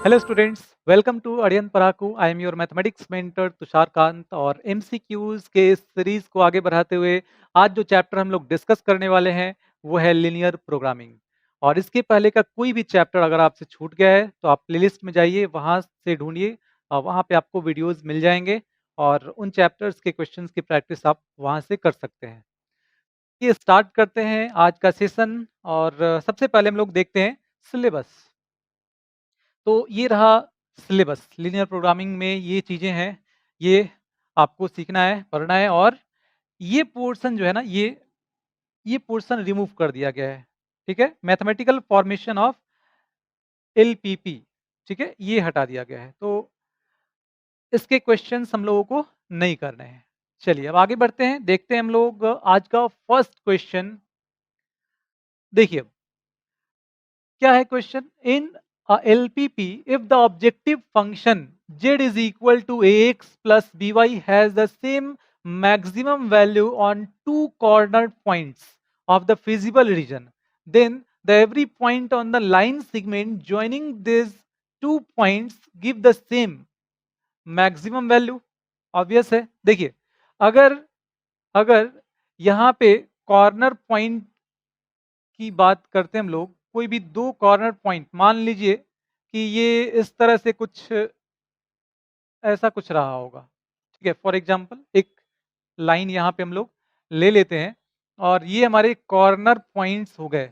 Hello students, welcome to अरियन पराकू। I am your mathematics mentor Tushar Kant. और एमसीक्यूज के इस सीरीज को आगे बढ़ाते हुए आज जो चैप्टर हम लोग डिस्कस करने वाले हैं वो है लीनियर प्रोग्रामिंग। और इसके पहले का कोई भी चैप्टर अगर आपसे छूट गया है तो आप प्लेलिस्ट में जाइए, वहां से ढूंढिए और वहां पे आपको वीडियोस मिल जाएंगे और उन चैप्टर्स के क्वेश्चंस की प्रैक्टिस आप वहां से कर सकते हैं। ये स्टार्ट करते हैं आज का सेशन। और सबसे पहले हम लोग देखते हैं सिलेबस। तो ये रहा सिलेबस। लीनियर प्रोग्रामिंग में ये चीज़ें हैं, ये आपको सीखना है, पढ़ना है। और ये पोर्शन जो है ना, ये पोर्शन रिमूव कर दिया गया है। ठीक है, मैथमेटिकल फॉर्मेशन ऑफ एलपीपी, ठीक है, ये हटा दिया गया है। तो इसके क्वेश्चंस हम लोगों को नहीं करने हैं। चलिए अब आगे बढ़ते हैं, देखते हैं हम लोग आज का फर्स्ट क्वेश्चन। देखिए क्या है question. In LPP, if the objective function z is equal to ax plus by has the same maximum value on two corner points of the feasible region, then the every point on the line segment joining these two points give the same maximum value। Obvious है। देखिए अगर अगर यहाँ पे corner point की बात करते हैं हम लोग, कोई भी दो कॉर्नर पॉइंट मान लीजिए कि ये इस तरह से कुछ ऐसा कुछ रहा होगा। ठीक है, फॉर एग्जांपल एक लाइन यहाँ पे हम लोग ले लेते हैं और ये हमारे कॉर्नर पॉइंट्स हो गए।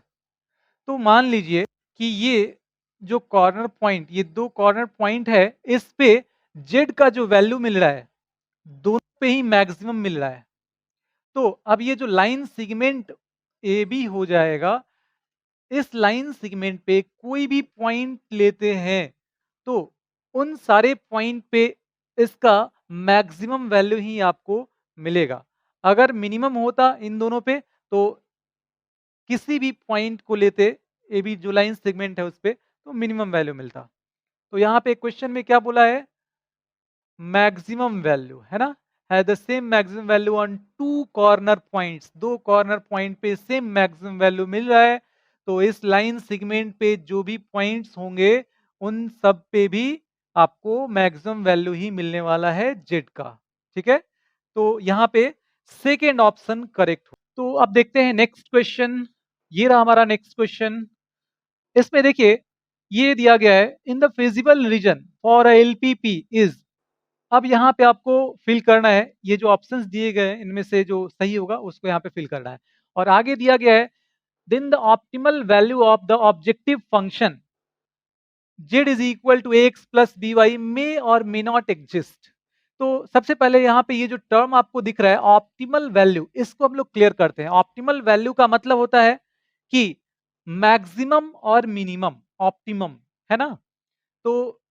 तो मान लीजिए कि ये जो कॉर्नर पॉइंट, ये दो कॉर्नर पॉइंट है, इस पे जेड का जो वैल्यू मिल रहा है दोनों पे ही मैक्सिमम मिल रहा है। तो अब ये जो लाइन सेगमेंट ए बी हो जाएगा, इस लाइन सेगमेंट पे कोई भी पॉइंट लेते हैं तो उन सारे पॉइंट पे इसका मैक्सिमम वैल्यू ही आपको मिलेगा। अगर मिनिमम होता इन दोनों पे तो किसी भी पॉइंट को लेते, ए बी जो लाइन सेगमेंट है उस पे, तो मिनिमम वैल्यू मिलता। तो यहाँ पे क्वेश्चन में क्या बोला है, मैक्सिमम वैल्यू है ना, है the same maximum value on two corner points. दो कॉर्नर पॉइंट पे सेम मैक्सिमम वैल्यू मिल रहा है, तो इस लाइन सेगमेंट पे जो भी पॉइंट्स होंगे उन सब पे भी आपको मैक्सिमम वैल्यू ही मिलने वाला है जेड का। ठीक है, तो यहाँ पे सेकेंड ऑप्शन करेक्ट हो। तो अब देखते हैं नेक्स्ट क्वेश्चन। ये रहा हमारा नेक्स्ट क्वेश्चन। इसमें देखिए ये दिया गया है, in the feasible region for LPP is. अब यहाँ पे आपको फिल करना है, ये जो ऑप्शंस दिए गए हैं इनमें से जो सही होगा उसको यहाँ पे फिल करना है। और आगे दिया गया है, then the optimal value of the objective function z is equal to x plus B y may or may not exist. तो सबसे पहले यहाँ पे ये जो टर्म आपको दिख रहा है ऑप्टिमल वैल्यू, इसको हम लोग क्लियर करते हैं। ऑप्टिमल वैल्यू का मतलब होता है कि मैक्सिमम और मिनिमम, ऑप्टिमम है ना। तो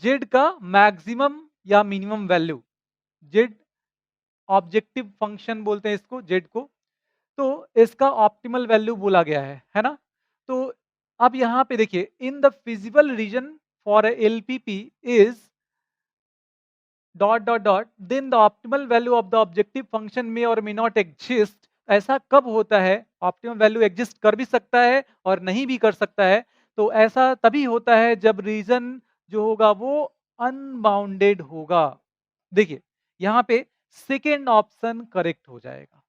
जेड का मैक्सिमम या minimum value, Z objective function बोलते हैं इसको, जेड को, तो इसका ऑप्टिमल वैल्यू बोला गया है ना। तो अब यहाँ पे देखिए, in the feasible region for LPP is dot dot dot, then the optimal value of the objective function में और मे नॉट एग्जिस्ट। ऐसा कब होता है, ऑप्टिमल वैल्यू एग्जिस्ट कर भी सकता है और नहीं भी कर सकता है। तो ऐसा तभी होता है जब रीजन जो होगा वो अनबाउंडेड होगा। देखिए यहाँ पे सेकेंड ऑप्शन करेक्ट हो जाएगा।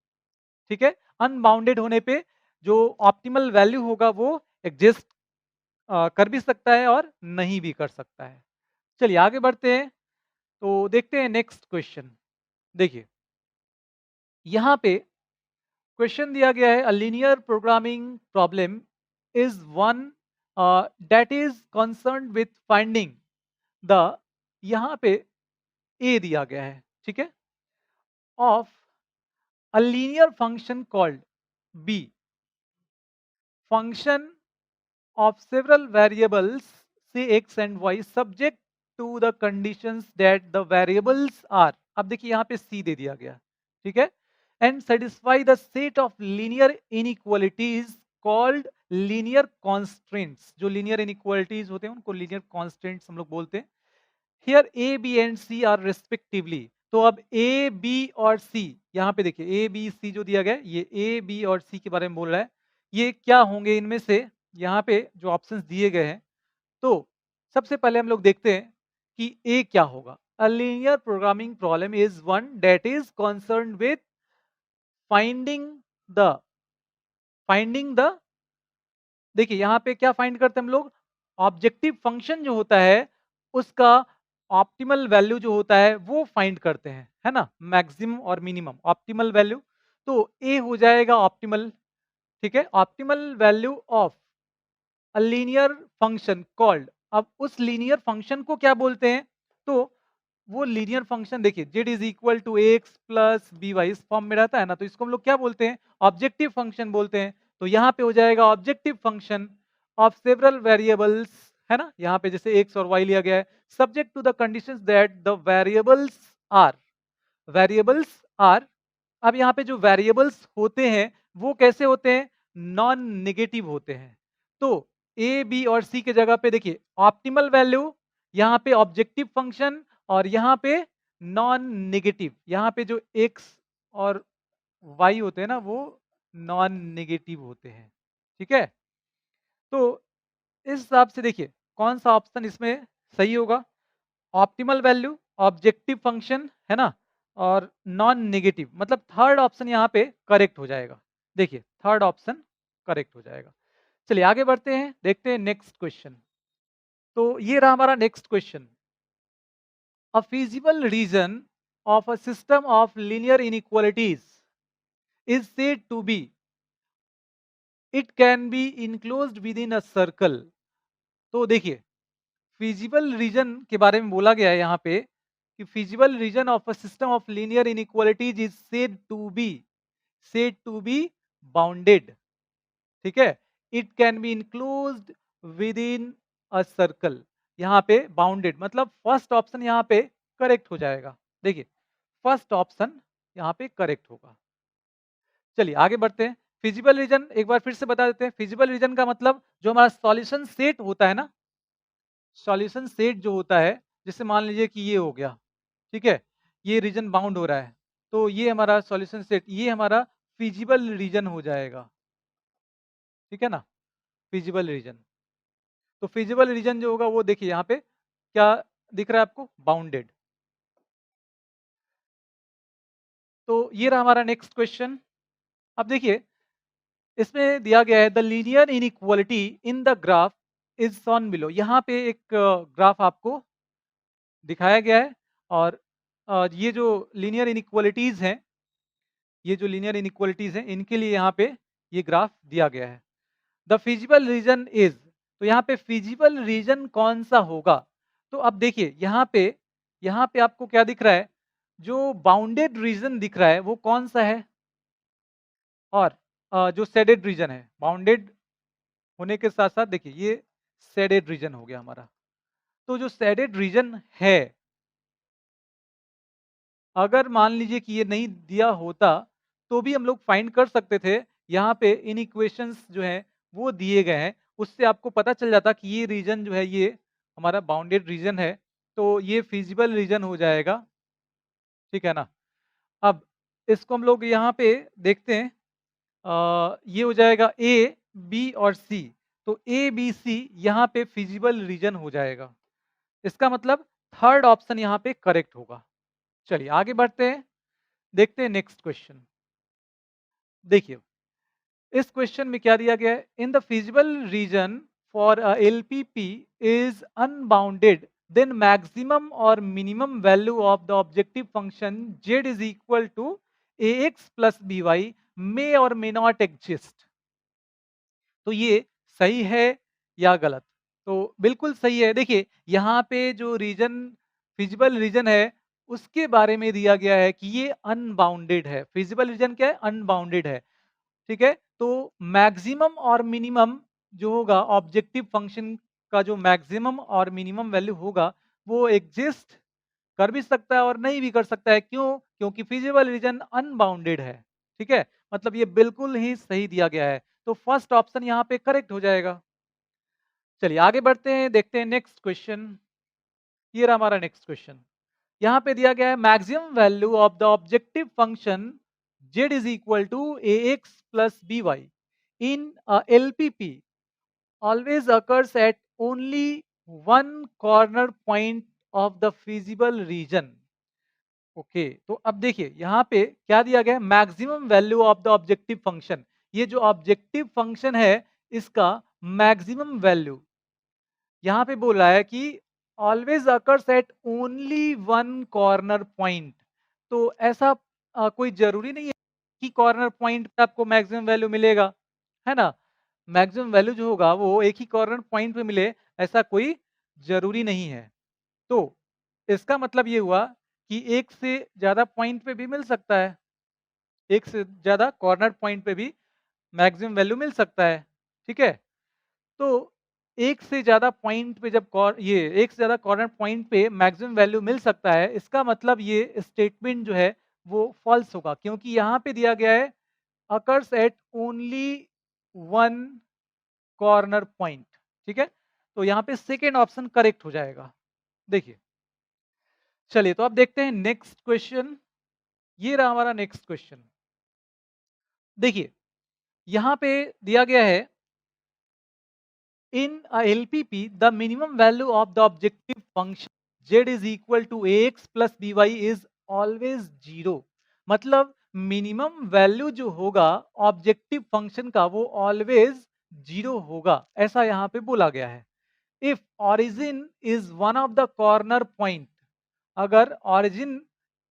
ठीक है, अनबाउंडेड होने पे जो ऑप्टिमल वैल्यू होगा वो एग्जिस्ट कर भी सकता है और नहीं भी कर सकता है। चलिए आगे बढ़ते हैं, तो देखते हैं नेक्स्ट क्वेश्चन। देखिए यहाँ पे क्वेश्चन दिया गया है, a linear programming problem is one that is concern with finding the, यहाँ पे ए दिया गया है, ठीक है, of a linear function called B, function of several variables say x and y subject to the conditions that the variables are। अब देखिए यहाँ पे c दे दिया गया, ठीक है, and satisfy the set of linear inequalities called linear constraints। जो linear inequalities होते हैं उनको linear constraints हम लोग बोलते हैं। Here a b and c are respectively। तो अब a b और c, यहाँ पे देखिए a b c जो दिया गया है, ये a b और c के बारे में बोल रहा है। ये क्या होंगे इनमें से, यहाँ पे जो ऑप्शंस दिए गए हैं, तो सबसे पहले हम लोग देखते हैं कि ए क्या होगा। अ linear programming problem is one that is concerned with finding the finding the देखिए यहाँ पे क्या फाइंड करते हैं हम लोग, ऑब्जेक्टिव फंक्शन जो होता है उसका ऑप्टिमल वैल्यू जो होता है वो फाइंड करते हैं, है ना, मैक्सिमम और मिनिमम ऑप्टिमल वैल्यू। तो ए हो जाएगा ऑप्टिमल, ठीक है, optimal value of a linear function called. अब उस लीनियर फंक्शन को क्या बोलते हैं, तो वो लीनियर फंक्शन देखिए z is equal to x plus B Y, इस फॉर्म में रहता है ना, तो इसको हम लोग क्या बोलते हैं, ऑब्जेक्टिव फंक्शन बोलते हैं। तो यहाँ पे हो जाएगा objective function of several variables, है ना, यहाँ पे जैसे एक्स और वाई लिया गया है, subject to the conditions that the are variables are. अब यहाँ पे जो वेरिएबल्स होते हैं वो कैसे होते हैं, नॉन नेगेटिव होते हैं। तो ए बी और सी के जगह पे देखिए ऑप्टिमल वैल्यू, यहाँ पे ऑब्जेक्टिव फंक्शन, और यहाँ पे नॉन नेगेटिव, यहाँ पे जो एक्स और वाई होते हैं ना वो नॉन नेगेटिव होते हैं, ठीक है। तो इस हिसाब से देखिए कौन सा ऑप्शन इसमें सही होगा, ऑप्टिमल वैल्यू, ऑब्जेक्टिव फंक्शन, है ना, और नॉन नेगेटिव, मतलब थर्ड ऑप्शन यहाँ पे करेक्ट हो जाएगा। देखिए थर्ड ऑप्शन करेक्ट हो जाएगा। चलिए आगे बढ़ते हैं, देखते हैं नेक्स्ट क्वेश्चन। तो ये रहा हमारा next question. A feasible region of a system of linear inequalities is said to be, it can be enclosed within a circle. तो देखिए फिजिबल रीजन के बारे में बोला गया है यहाँ पे कि feasible region of a system of linear inequalities is said to be bounded, ठीक है, it can be enclosed within a circle. यहाँ पे बाउंडेड मतलब फर्स्ट ऑप्शन यहाँ पे करेक्ट हो जाएगा। देखिए फर्स्ट ऑप्शन यहाँ पे करेक्ट होगा। चलिए आगे बढ़ते हैं। फिजिबल रीजन एक बार फिर से बता देते हैं, फिजिबल रीजन का मतलब जो हमारा सॉल्यूशन सेट होता है ना, सॉल्यूशन सेट जो होता है, जैसे मान लीजिए कि ये हो गया, ठीक है, ये रीजन बाउंड हो रहा है, तो ये हमारा सॉल्यूशन सेट, ये हमारा फिजिबल रीजन हो जाएगा, ठीक है ना, फिजिबल रीजन। तो फिजिबल रीजन जो होगा वो देखिए यहाँ पे क्या दिख रहा है आपको, बाउंडेड। तो ये रहा हमारा नेक्स्ट क्वेश्चन। अब देखिए इसमें दिया गया है the linear inequality in the graph is shown below. यहाँ पे एक ग्राफ आपको दिखाया गया है, और ये जो लीनियर इनइक्वालिटीज हैं, ये जो लीनियर इनइक्वालिटीज हैं इनके लिए यहाँ पे ये ग्राफ दिया गया है। द फिजिबल रीजन इज, तो यहाँ पे फिजिबल रीजन कौन सा होगा, तो अब देखिए यहाँ पे आपको क्या दिख रहा है, जो बाउंडेड रीजन दिख रहा है वो कौन सा है, और जो शेडेड रीजन है, बाउंडेड होने के साथ साथ देखिए ये शेडेड रीजन हो गया हमारा। तो जो शेडेड रीजन है, अगर मान लीजिए कि ये नहीं दिया होता तो भी हम लोग फाइंड कर सकते थे। यहाँ पे इन इक्वेशंस जो हैं वो दिए गए हैं, उससे आपको पता चल जाता कि ये रीजन जो है ये हमारा बाउंडेड रीजन है, तो ये फिजिबल रीजन हो जाएगा, ठीक है ना। अब इसको हम लोग यहाँ पे देखते हैं, ये हो जाएगा ए बी और सी। तो ए बी सी यहाँ पे फिजिबल रीजन हो जाएगा, इसका मतलब थर्ड ऑप्शन यहाँ पे करेक्ट होगा। चलिए आगे बढ़ते हैं, देखते हैं नेक्स्ट क्वेश्चन। देखिए इस क्वेश्चन में क्या दिया गया है, in the feasible region for LPP is unbounded then maximum और minimum value of the objective function z is equal to A x plus B y may or may not exist. तो ये सही है या गलत, तो बिल्कुल सही है। देखिए यहाँ पे जो रीजन फिजिबल रीजन है उसके बारे में दिया गया है कि ये अनबाउंडेड है, फिजिबल रीजन क्या है, अनबाउंडेड है, ठीक है। तो मैक्सिमम और मिनिमम जो होगा ऑब्जेक्टिव फंक्शन का, जो मैक्सिमम और मिनिमम वैल्यू होगा वो एग्जिस्ट कर भी सकता है और नहीं भी कर सकता है। क्यों? क्योंकि फिजिबल रीजन अनबाउंडेड है, ठीक है, मतलब ये बिल्कुल ही सही दिया गया है, तो फर्स्ट ऑप्शन यहाँ पे करेक्ट हो जाएगा। चलिए आगे बढ़ते हैं, देखते हैं नेक्स्ट क्वेश्चन। ये रहा हमारा नेक्स्ट क्वेश्चन। यहाँ पे दिया गया है maximum value of the objective function z is equal to A x plus B Y in LPP always occurs at only one corner point of the feasible region. Okay, तो अब देखिए यहाँ पे क्या दिया गया है, maximum value of the objective function. ये जो ऑब्जेक्टिव फंक्शन है इसका मैक्सिमम वैल्यू यहाँ पे बोल रहा है कि always occurs at only one corner point. तो ऐसा कोई जरूरी नहीं है कि कॉर्नर पॉइंट पे आपको मैक्सिमम वैल्यू मिलेगा, है ना। मैक्सिमम वैल्यू जो होगा वो एक ही कॉर्नर पॉइंट पे मिले, ऐसा कोई जरूरी नहीं है। तो इसका मतलब ये हुआ कि एक से ज्यादा पॉइंट पे भी मिल सकता है, एक से ज्यादा कॉर्नर पॉइंट पे भी मैक्सिमम वैल्यू मिल सकता है। ठीक है, तो एक से ज्यादा पॉइंट पे जब ये एक से ज्यादा कॉर्नर पॉइंट पे मैक्सिमम वैल्यू मिल सकता है, इसका मतलब ये स्टेटमेंट जो है वो फॉल्स होगा, क्योंकि यहाँ पे दिया गया है occurs at only one corner point. ठीक है, तो यहाँ पे सेकेंड ऑप्शन करेक्ट हो जाएगा। देखिए, चलिए तो अब देखते हैं नेक्स्ट क्वेश्चन। ये रहा हमारा नेक्स्ट क्वेश्चन। देखिए यहाँ पे दिया गया है in a LPP, the minimum value of the objective function z is equal to ax plus by is always 0। मतलब मिनिमम वैल्यू जो होगा ऑब्जेक्टिव फंक्शन का वो ऑलवेज 0 होगा, ऐसा यहाँ पे बोला गया है। If origin is one of the corner point, अगर ऑरिजिन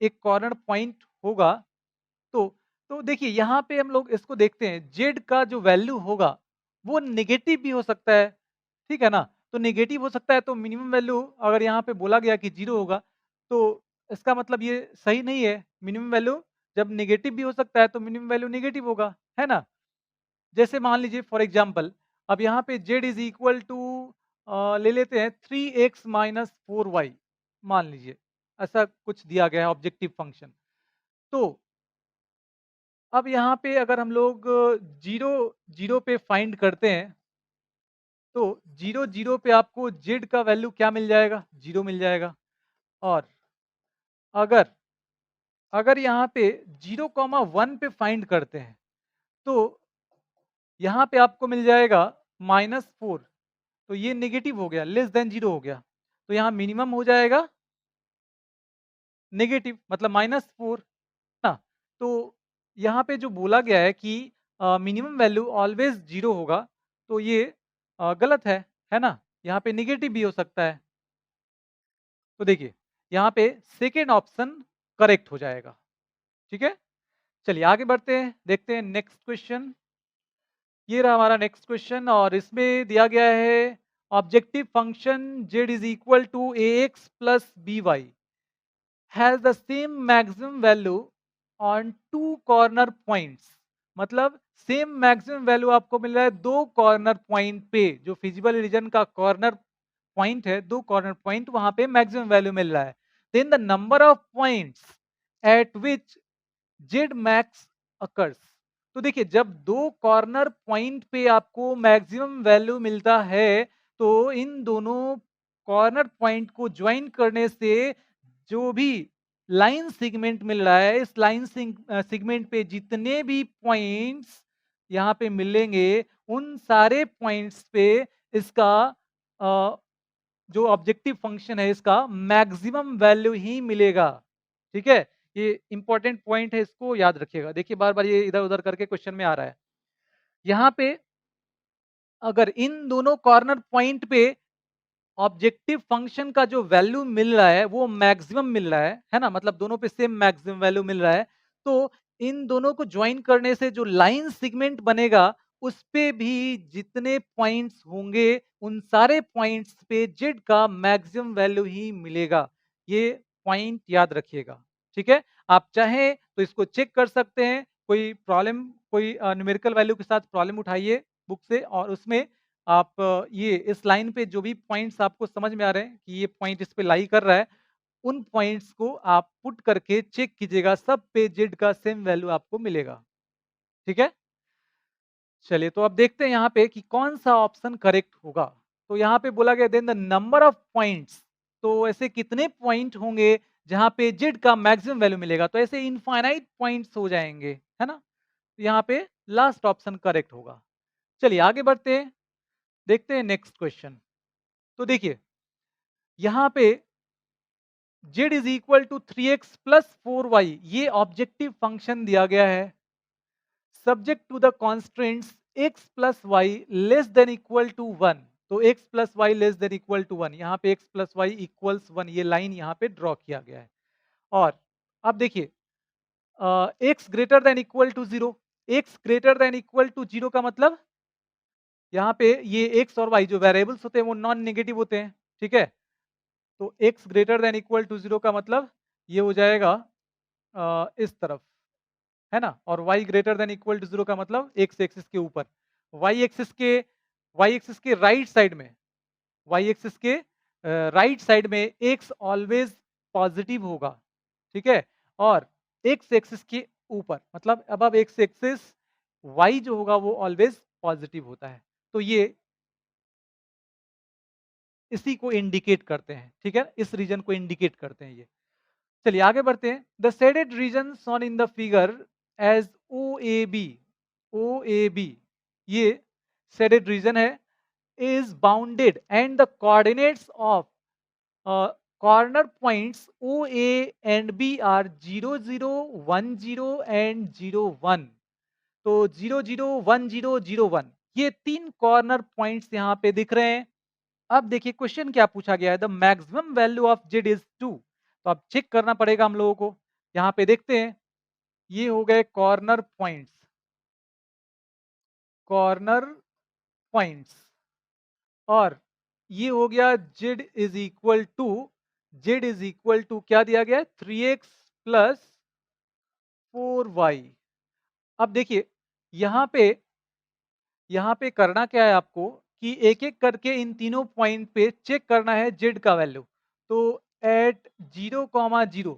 एक कॉर्नर पॉइंट होगा तो देखिए यहाँ पे हम लोग इसको देखते हैं, जेड का जो वैल्यू होगा वो नेगेटिव भी हो सकता है। ठीक है ना, तो नेगेटिव हो सकता है, तो मिनिमम वैल्यू अगर यहाँ पे बोला गया कि 0 होगा तो इसका मतलब ये सही नहीं है। मिनिमम वैल्यू जब नेगेटिव भी हो सकता है तो मिनिमम वैल्यू नेगेटिव होगा, है ना। जैसे मान लीजिए फॉर एग्जाम्पल, अब यहाँ पे जेड इज इक्वल टू ले लेते हैं 3x माइनस 4y, मान लीजिए ऐसा कुछ दिया गया है ऑब्जेक्टिव फंक्शन। तो अब यहाँ पे अगर हम लोग जीरो जीरो पे फाइंड करते हैं तो जीरो जीरो पे आपको जेड का वैल्यू क्या मिल जाएगा, 0 मिल जाएगा। और अगर अगर यहाँ पे 0,1 पे फाइंड करते हैं तो यहाँ पे आपको मिल जाएगा -4। तो ये नेगेटिव हो गया, लेस देन 0 हो गया, तो यहाँ मिनिमम हो जाएगा नेगेटिव, मतलब -4 ना। तो यहाँ पे जो बोला गया है कि मिनिमम वैल्यू ऑलवेज 0 होगा, तो ये गलत है ना। यहाँ पे नेगेटिव भी हो सकता है। तो देखिए यहाँ पे सेकेंड ऑप्शन करेक्ट हो जाएगा। ठीक है, चलिए आगे बढ़ते हैं, देखते हैं नेक्स्ट क्वेश्चन। ये रहा हमारा नेक्स्ट क्वेश्चन और इसमें दिया गया है objective function z is equal to A x plus B Y has the same maximum value on two corner points. मतलब सेम मैक्सिमम वैल्यू आपको मिल रहा है दो कॉर्नर पॉइंट पे, जो फिजिबल रीजन का कॉर्नर पॉइंट है, दो कॉर्नर पॉइंट वहां पे मैक्सिमम वैल्यू मिल रहा है। Then the number of points at which Z max occurs. तो देखिए जब दो कॉर्नर पॉइंट पे आपको मैक्सिमम वैल्यू मिलता है तो इन दोनों कॉर्नर पॉइंट को ज्वाइन करने से जो भी लाइन सेगमेंट मिल रहा है, इस लाइन सेगमेंट पे जितने भी पॉइंट्स यहाँ पे मिलेंगे उन सारे पॉइंट्स पे इसका जो ऑब्जेक्टिव फंक्शन है इसका मैक्सिमम वैल्यू ही मिलेगा। ठीक है, ये इंपॉर्टेंट पॉइंट है, इसको याद रखिएगा। देखिए बार बार ये इधर उधर करके क्वेश्चन में आ रहा है। यहाँ पे अगर इन दोनों कॉर्नर पॉइंट पे ऑब्जेक्टिव फंक्शन का जो वैल्यू मिल रहा है वो मैक्सिमम मिल रहा है ना, मतलब दोनों पे सेम मैक्सिमम वैल्यू मिल रहा है, तो इन दोनों को ज्वाइन करने से जो लाइन सेगमेंट बनेगा उस पे भी जितने पॉइंट्स होंगे उन सारे पॉइंट्स पे जेड का मैक्सिमम वैल्यू ही मिलेगा। ये पॉइंट याद रखिएगा। ठीक है, आप चाहें तो इसको चेक कर सकते हैं, कोई प्रॉब्लम, कोई न्यूमेरिकल वैल्यू के साथ प्रॉब्लम उठाइए बुक से और उसमें आप ये इस लाइन पे जो भी पॉइंट्स आपको समझ में आ रहे हैं कि ये पॉइंट इस पे लाई कर रहा है, उन पॉइंट्स को आप पुट करके चेक कीजिएगा, सब पे जेड का सेम वैल्यू आपको मिलेगा। ठीक है, चलिए तो अब देखते हैं यहाँ पे कि कौन सा ऑप्शन करेक्ट होगा। तो यहाँ पे बोला गया then the number of points, तो ऐसे कितने पॉइंट होंगे जहाँ पे जेड का मैक्सिमम वैल्यू मिलेगा, तो ऐसे इनफाइनाइट पॉइंट्स हो जाएंगे, है ना। तो यहाँ पे लास्ट ऑप्शन करेक्ट होगा। चलिए आगे बढ़ते हैं, देखते हैं नेक्स्ट क्वेश्चन। तो देखिए, यहाँ पे z is equal to 3x plus 4y, ये ऑब्जेक्टिव फंक्शन दिया गया है subject to the constraints x plus Y less than equal to 1। तो x plus Y less than equal to 1, यहाँ पे x प्लस वाई इक्वल्स 1, ये line यहाँ पे ड्रॉ किया गया है। और अब देखिए, x greater than equal to 0, x greater than equal to 0 का मतलब यहाँ पे ये x और y जो वेरिएबल्स होते हैं वो नॉन नेगेटिव होते हैं, ठीक है। तो x greater than equal to 0 का मतलब ये हो जाएगा इस तरफ, है ना। और y greater than equal to 0 का मतलब x एक्सिस के ऊपर, y एक्सिस के राइट साइड में, y एक्सिस के राइट साइड में x ऑलवेज पॉजिटिव होगा, ठीक है। और x एक्सिस के ऊपर मतलब अब x एक्सिस y जो होगा वो ऑलवेज पॉजिटिव होता है। तो ये इसी को इंडिकेट करते हैं, ठीक है, इस रीजन को इंडिकेट करते हैं ये। चलिए आगे बढ़ते हैं। The shaded region shown in the figure as O A B, O A B, ये शेडेड रीजन है, is bounded and the coordinates of corner points OA and B are 0, 0, 1, 0 and 0, 1। तो 0, 0, 1, 0, 0, 1 ये तीन कॉर्नर पॉइंट्स यहाँ पे दिख रहे हैं। अब देखिए क्वेश्चन क्या पूछा गया है, the maximum value of Z is 2। तो अब चेक करना पड़ेगा हम लोगों को। यहाँ पे देखते हैं, ये हो गए कॉर्नर पॉइंट्स, कॉर्नर पॉइंट्स, और ये हो गया Z is equal to, Z is equal to क्या दिया गया, 3x प्लस 4y। अब देखिए यहाँ पे करना क्या है आपको कि एक एक करके इन तीनों पॉइंट पे चेक करना है जेड का वैल्यू। तो एट 0, 0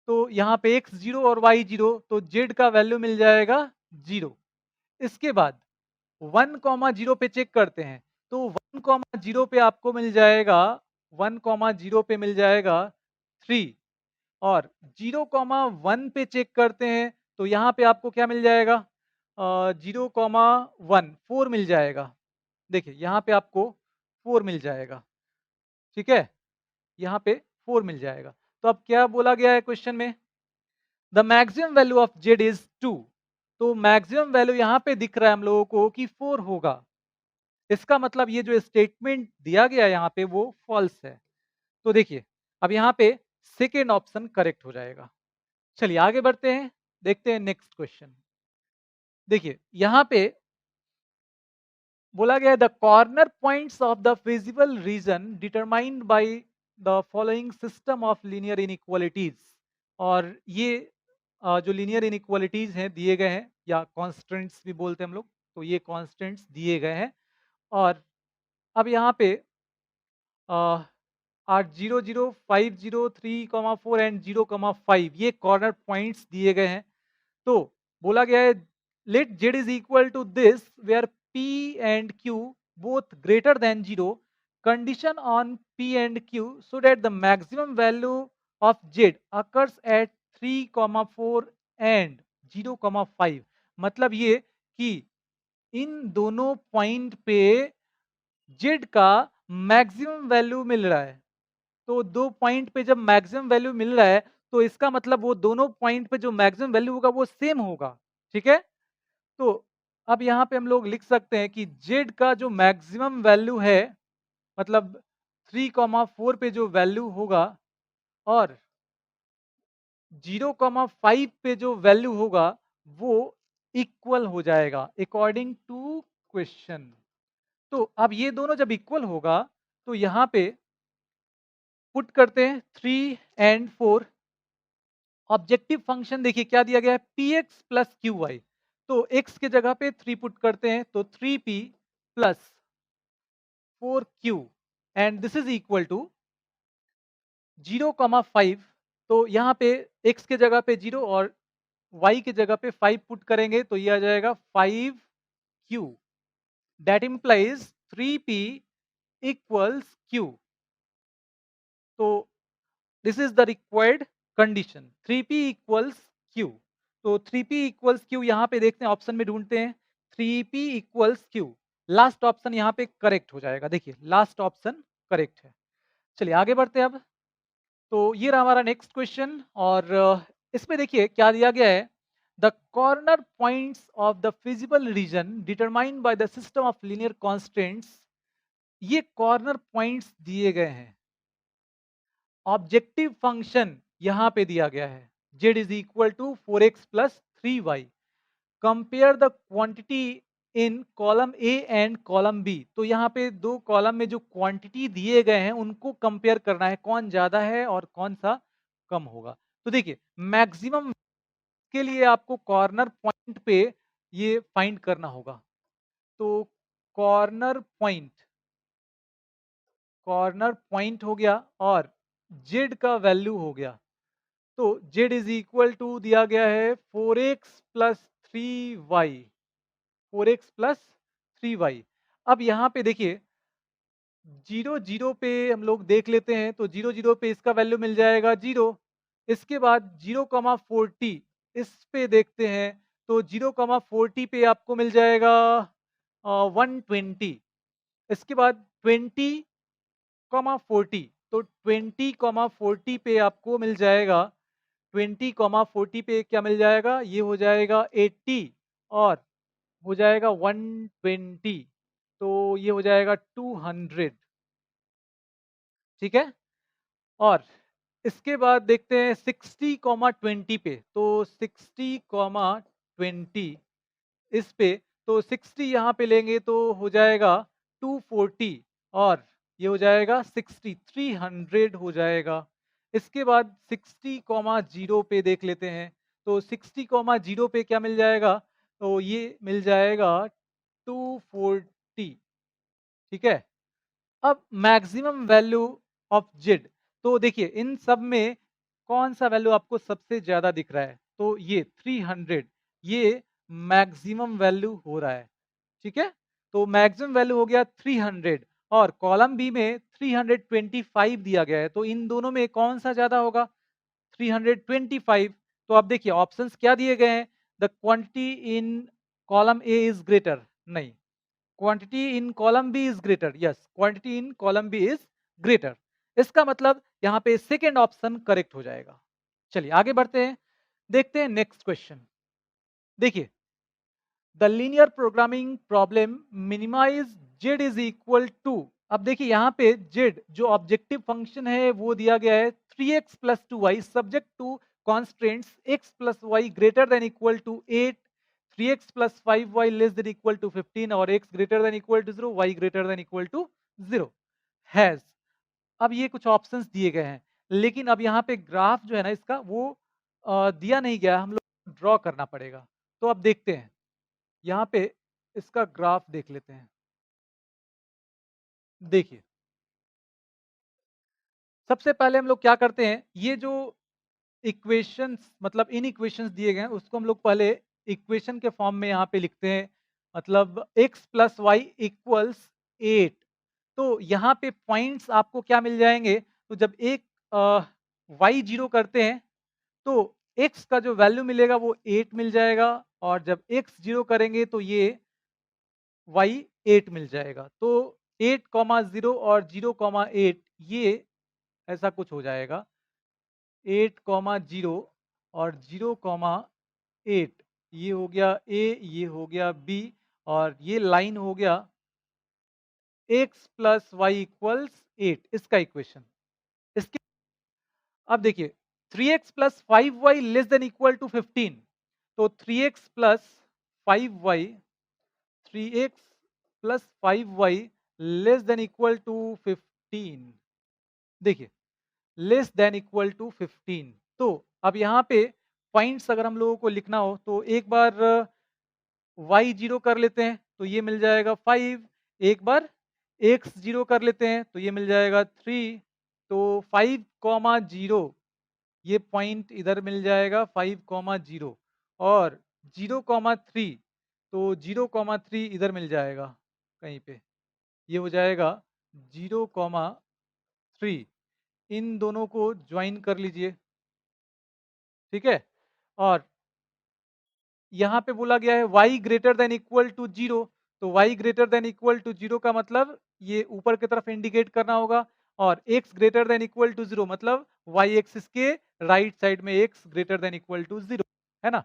तो यहाँ पे x 0 और y 0, तो जेड का वैल्यू मिल जाएगा 0। इसके बाद 1, 0 पे चेक करते हैं, तो 1, 0 पे आपको मिल जाएगा, 1, 0 पे मिल जाएगा 3। और 0, 1 पे चेक करते हैं, तो यहाँ पे आपको क्या मिल जाएगा, 0, 1 4 मिल जाएगा। देखिए यहाँ पे आपको 4 मिल जाएगा, ठीक है, यहाँ पे 4 मिल जाएगा। तो अब क्या बोला गया है क्वेश्चन में, the maximum value of Z is 2। तो मैक्सिमम वैल्यू यहाँ पे दिख रहा है हम लोगों को कि 4 होगा। इसका मतलब ये जो स्टेटमेंट दिया गया है यहाँ पे वो फॉल्स है। तो देखिए अब यहाँ पे सेकेंड ऑप्शन करेक्ट हो जाएगा। चलिए आगे बढ़ते हैं, देखते हैं नेक्स्ट क्वेश्चन। देखिए यहाँ पे बोला गया है the corner points of the feasible reason determined by the following system of linear inequalities. और ये जो लीनियर इनइक्वालिटीज हैं दिए गए हैं, या कॉन्स्टेंट्स भी बोलते हैं हम लोग, तो ये कॉन्स्टेंट्स दिए गए हैं। और अब यहाँ पे 8, 0, 0, 5, 0, 3, 4 एंड 0, 5 ये कॉर्नर पॉइंट्स दिए गए हैं। तो बोला गया है let Z is equal to this where P and Q both greater than 0, condition on P and Q so that the maximum value of Z occurs at 3, 4 and 0, 5। मतलब ये कि इन दोनों पॉइंट पे जेड का मैक्सिमम वैल्यू मिल रहा है। तो दो पॉइंट पे जब मैक्सिमम वैल्यू मिल रहा है, तो इसका मतलब वो दोनों पॉइंट पे जो मैक्सिमम वैल्यू होगा वो सेम होगा, ठीक है। तो अब यहाँ पे हम लोग लिख सकते हैं कि जेड का जो मैक्सिमम वैल्यू है, मतलब 3, 4 पे जो वैल्यू होगा और 0, 5 पे जो वैल्यू होगा वो इक्वल हो जाएगा अकॉर्डिंग टू क्वेश्चन। तो अब ये दोनों जब इक्वल होगा तो यहाँ पे पुट करते हैं 3 and 4। ऑब्जेक्टिव फंक्शन देखिए क्या दिया गया है, P X plus Q Y. तो x के जगह पे 3 पुट करते हैं, तो 3p plus 4q and this is equal to 0, 5। तो यहाँ पे x के जगह पे 0 और y के जगह पे 5 पुट करेंगे, तो ये आ जाएगा 5q। That implies 3p equals q। तो this is the required condition, 3p equals q। तो 3p इक्वल्स q यहाँ पे देखते हैं, ऑप्शन में ढूंढते हैं 3p equals q। Last option यहाँ पे करेक्ट हो जाएगा। देखिए लास्ट ऑप्शन करेक्ट है। चलिए आगे बढ़ते हैं अब। तो ये रहा हमारा नेक्स्ट क्वेश्चन और इसमें देखिए क्या दिया गया है। The corner points of the feasible reason determined by the system of linear constants. ये कॉर्नर पॉइंट्स दिए गए हैं। ऑब्जेक्टिव फंक्शन यहां पे दिया गया है z is equal to 4x plus 3y। Compare the quantity in column A and column B. तो यहाँ पे दो कॉलम में जो क्वांटिटी दिए गए हैं उनको कंपेयर करना है, कौन ज्यादा है और कौन सा कम होगा। तो देखिए मैक्सिमम के लिए आपको कॉर्नर पॉइंट पे ये फाइंड करना होगा। तो कॉर्नर पॉइंट, कॉर्नर पॉइंट हो गया और जेड का वैल्यू हो गया। तो जेड इज इक्वल टू दिया गया है 4x plus 3y, 4x plus 3y। अब यहाँ पे देखिए 0 0 पे हम लोग देख लेते हैं, तो 0 0 पे इसका वैल्यू मिल जाएगा 0। इसके बाद 0,40 इस पे देखते हैं, तो 0,40 पे आपको मिल जाएगा 120। इसके बाद 20,40, तो 20,40 पे आपको मिल जाएगा, 20,40 पे क्या मिल जाएगा, ये हो जाएगा 80 और हो जाएगा 120, तो ये हो जाएगा 200। ठीक है। और इसके बाद देखते हैं 60,20 पे, तो 60,20 इस पे, तो 60 यहाँ पे लेंगे तो हो जाएगा 240 और ये हो जाएगा 60, 300 हो जाएगा। इसके बाद 60,0 पे देख लेते हैं, तो 60,0 पे क्या मिल जाएगा, तो ये मिल जाएगा 240। ठीक है। अब मैक्सिमम वैल्यू ऑफ जेड, तो देखिए इन सब में कौन सा वैल्यू आपको सबसे ज्यादा दिख रहा है, तो ये 300, ये मैक्सिमम वैल्यू हो रहा है। ठीक है। तो मैक्सिमम वैल्यू हो गया 300 और कॉलम बी में 325 दिया गया है, तो इन दोनों में कौन सा ज्यादा होगा, 325। तो आप देखिए ऑप्शंस क्या दिए गए हैं, the quantity in column A is greater, नहीं, quantity in column B is greater, yes quantity in column B is greater. इसका मतलब यहाँ पे सेकेंड ऑप्शन करेक्ट हो जाएगा। चलिए आगे बढ़ते हैं, देखते हैं नेक्स्ट क्वेश्चन। देखिए the linear programming problem minimise Z is equal to. अब देखिए यहाँ पे जेड जो ऑब्जेक्टिव फंक्शन है वो दिया गया है 3x plus 2y subject to constraints x plus Y greater than equal to 8, 3x plus 5y less than equal to 15 और x greater than equal to 0, y greater than equal to 0 हैज। अब ये कुछ ऑप्शंस दिए गए हैं, लेकिन अब यहाँ पे ग्राफ जो है ना इसका वो दिया नहीं गया, हम लोग ड्रॉ करना पड़ेगा। तो अब देखते हैं, यहाँ पे इसका ग्राफ देख लेते हैं। देखिए सबसे पहले हम लोग क्या करते हैं, ये जो इक्वेशंस मतलब इन इक्वेशंस दिए गए हैं उसको हम लोग पहले इक्वेशन के फॉर्म में यहाँ पे लिखते हैं। मतलब x प्लस वाई इक्वल्स 8। तो यहाँ पे पॉइंट्स आपको क्या मिल जाएंगे, तो जब एक y जीरो करते हैं तो x का जो वैल्यू मिलेगा वो 8 मिल जाएगा, और जब x जीरो करेंगे तो ये y 8 मिल जाएगा। तो 8,0 और 0,8 ये ऐसा कुछ हो जाएगा, 8,0 और 0,8 ये हो गया ए, ये हो गया बी, और ये लाइन हो गया x प्लस वाई इक्वल्स 8, इसका इक्वेशन। इसके अब देखिए 3x plus 5y less than equal to 15, तो 3x plus 5y, 3x plus 5y less than equal to 15। देखिए लेस देन इक्वल टू 15। तो अब यहाँ पे पॉइंट्स अगर हम लोगों को लिखना हो तो एक बार y जीरो कर लेते हैं तो ये मिल जाएगा 5, एक बार x जीरो कर लेते हैं तो ये मिल जाएगा 3। तो 5,0 ये पॉइंट इधर मिल जाएगा 5,0 और 0,3, तो 0,3 इधर मिल जाएगा कहीं पे, ये हो जाएगा 0,3। इन दोनों को ज्वाइन कर लीजिए। ठीक है। और यहाँ पे बोला गया है y greater than equal to 0, तो y greater than equal to 0 का मतलब ये ऊपर की तरफ इंडिकेट करना होगा और x greater than equal to 0 मतलब y एक्सिस के राइट साइड में x greater than equal to 0, है ना?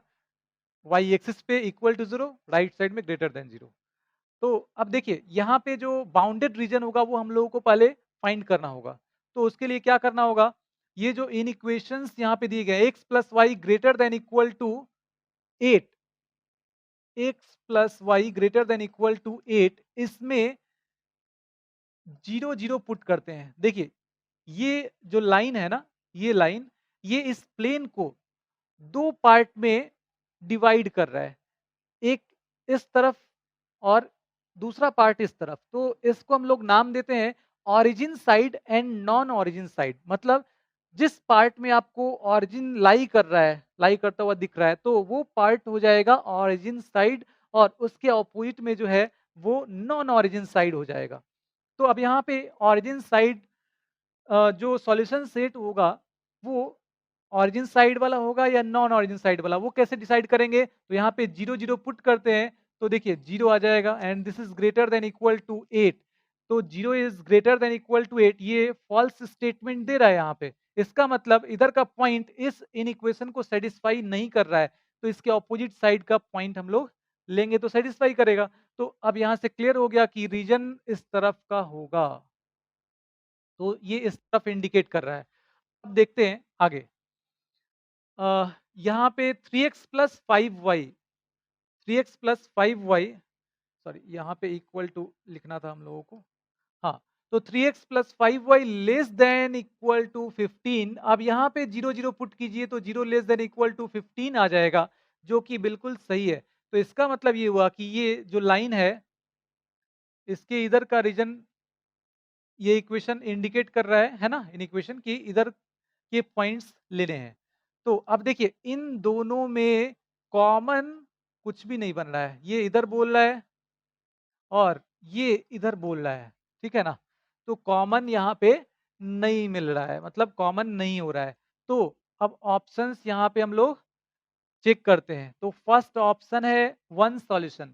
y एक्सिस पे इक्वल टू 0, राइट साइड में ग्रेटर देन 0। तो अब देखिए यहाँ पे जो बाउंडेड रीजन होगा वो हम लोगों को पहले फाइंड करना होगा। तो उसके लिए क्या करना होगा? ये जो इन इक्वेशंस यहाँ पे दिए गए x plus Y greater than equal to 8, x plus Y greater than equal to 8, इसमें 0 0 पुट करते हैं। देखिए ये जो लाइन है ना, ये लाइन ये इस प्लेन को 2 पार्ट में डिवाइड कर रहा है। एक इस तरफ और दूसरा पार्ट इस तरफ। तो इसको हम लोग नाम देते हैं origin side and non origin side. मतलब जिस पार्ट में आपको ऑरिजिन लाई कर रहा है, लाई करता हुआ दिख रहा है, तो वो पार्ट हो जाएगा ऑरिजिन साइड और उसके ऑपोजिट में जो है वो नॉन ऑरिजिन साइड हो जाएगा। तो अब यहाँ पे ऑरिजिन साइड जो सॉल्यूशन सेट होगा वो ऑरिजिन साइड वाला होगा या नॉन ऑरिजिन साइड वाला, वो कैसे डिसाइड करेंगे? तो यहाँ पे 0 0 पुट करते हैं तो देखिए 0 आ जाएगा and this is greater than equal to 8। तो 0 is greater than equal to 8, ये फॉल्स स्टेटमेंट दे रहा है यहाँ पे। इसका मतलब इधर का पॉइंट इस इन इक्वेशन को सेटिस्फाई नहीं कर रहा है, तो इसके ऑपोजिट साइड का पॉइंट हम लोग लेंगे तो सेटिस्फाई करेगा। तो अब यहाँ से क्लियर हो गया कि रीजन इस तरफ का होगा, तो ये इस तरफ इंडिकेट कर रहा है। अब देखते हैं आगे। यहाँ पे 3x plus 5y, 3x plus 5y, sorry यहाँ पे इक्वल टू लिखना था हम लोगों को। हाँ, तो 3x plus 5y less than equal to 15। अब यहाँ पे 0 0 पुट कीजिए तो 0 लेस देन इक्वल टू 15 आ जाएगा, जो कि बिल्कुल सही है। तो इसका मतलब ये हुआ कि ये जो लाइन है इसके इधर का रीजन ये इक्वेशन इंडिकेट कर रहा है ना? इन इक्वेशन की इधर के पॉइंट्स लेने हैं। तो अब देखिए इन दोनों में कॉमन कुछ भी नहीं बन रहा है। ये इधर बोल रहा है और ये इधर बोल रहा है, ठीक है ना? तो कॉमन यहाँ पे नहीं मिल रहा है, मतलब कॉमन नहीं हो रहा है। तो अब ऑप्शंस यहाँ पे हम लोग चेक करते हैं। तो फर्स्ट ऑप्शन है one solution,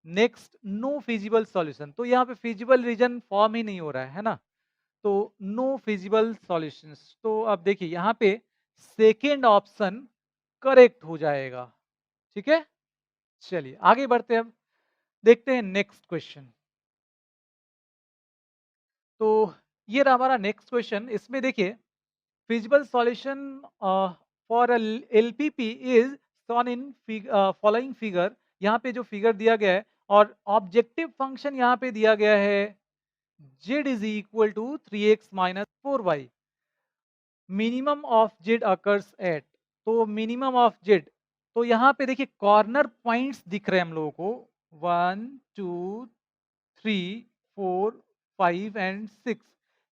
next no feasible solution. तो यहाँ पे फिजिबल रीजन फॉर्म ही नहीं हो रहा है ना? तो नो फिजिबल सॉल्यूशंस। तो अब देखिए यहाँ पे सेकेंड ऑप्शन करेक्ट हो जाएगा, ठीक है? चलिए आगे बढ़ते हैं, अब देखते हैं नेक्स्ट क्वेश्चन। तो ये रहा हमारा नेक्स्ट क्वेश्चन। इसमें देखिए feasible solution for LPP is shown in following figure. यहाँ पे जो फिगर दिया गया है और ऑब्जेक्टिव फंक्शन यहाँ पे दिया गया है z is equal to 3x minus 4y। Minimum of Z occurs at, तो मिनिमम ऑफ जेड, तो यहाँ पे देखिए कॉर्नर पॉइंट्स दिख रहे हैं हम लोगों को 1 2 3 4 5 एंड 6।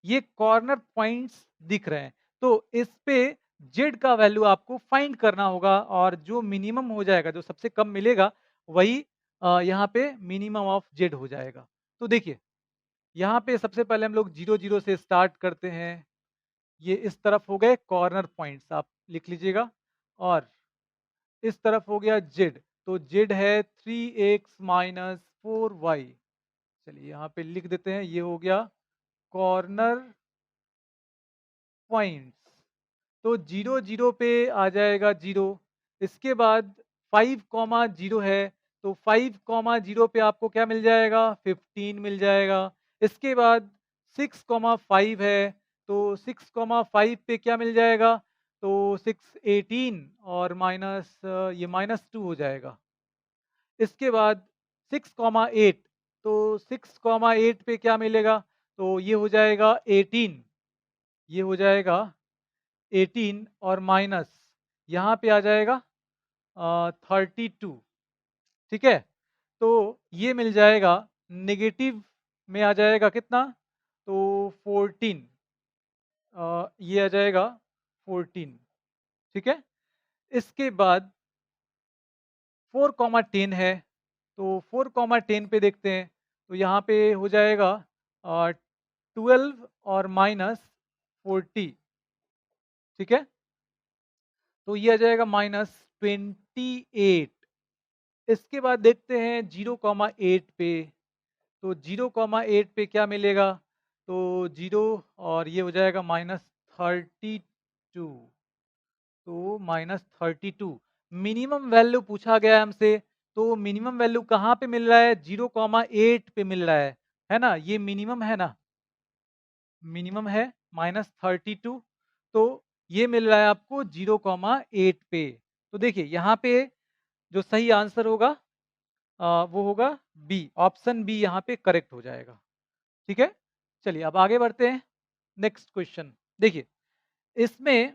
ये कॉर्नर पॉइंट्स दिख रहे हैं, तो इस पे जेड का वैल्यू आपको फाइंड करना होगा और जो मिनिमम हो जाएगा, जो सबसे कम मिलेगा, वही यहाँ पे मिनिमम ऑफ जेड हो जाएगा। तो देखिए यहाँ पे सबसे पहले हम लोग 0 0 से स्टार्ट करते हैं। ये इस तरफ हो गए कॉर्नर पॉइंट्स, आप लिख लीजिएगा। और इस तरफ हो गया जेड, तो जेड है 3x माइनस 4y। चलिए यहाँ पे लिख देते हैं, ये हो गया कॉर्नर पॉइंट्स। तो 0 0 पे आ जाएगा 0। इसके बाद 5 कॉमा 0 है, तो 5 कॉमा 0 पे आपको क्या मिल जाएगा? 15 मिल जाएगा। इसके बाद 6 कॉमा 5 है, तो 6 कॉमा 5 पे क्या मिल जाएगा? तो 6 18 और माइनस ये -2 हो जाएगा। इसके बाद 6 कॉमा 8, तो 6 कॉमा 8 पे क्या मिलेगा? तो ये हो जाएगा 18, ये हो जाएगा 18 और माइनस यहाँ पे आ जाएगा 32, ठीक है? तो ये मिल जाएगा नेगेटिव में आ जाएगा कितना? तो 14, ये आ जाएगा 14, ठीक है? इसके बाद 4 कॉमा 10 है, तो 4 कॉमा 10 पे देखते हैं, तो यहाँ पे हो जाएगा 12 और माइनस 40, ठीक है? तो ये आ जाएगा -28। इसके बाद देखते हैं 0,8 पे, तो 0,8 पे क्या मिलेगा? तो 0 और ये हो जाएगा -32, तो -32 मिनिमम वैल्यू पूछा गया है हमसे, तो मिनिमम वैल्यू कहाँ पे मिल रहा है? 0,8 पे मिल रहा है ना? ये मिनिमम है ना? मिनिमम है -32, तो ये मिल रहा है आपको 0,8 पे। तो देखिए यहाँ पे जो सही आंसर होगा वो होगा बी, ऑप्शन बी यहाँ पे करेक्ट हो जाएगा। ठीक है? चलिए अब आगे बढ़ते हैं। नेक्स्ट क्वेश्चन देखिए, इसमें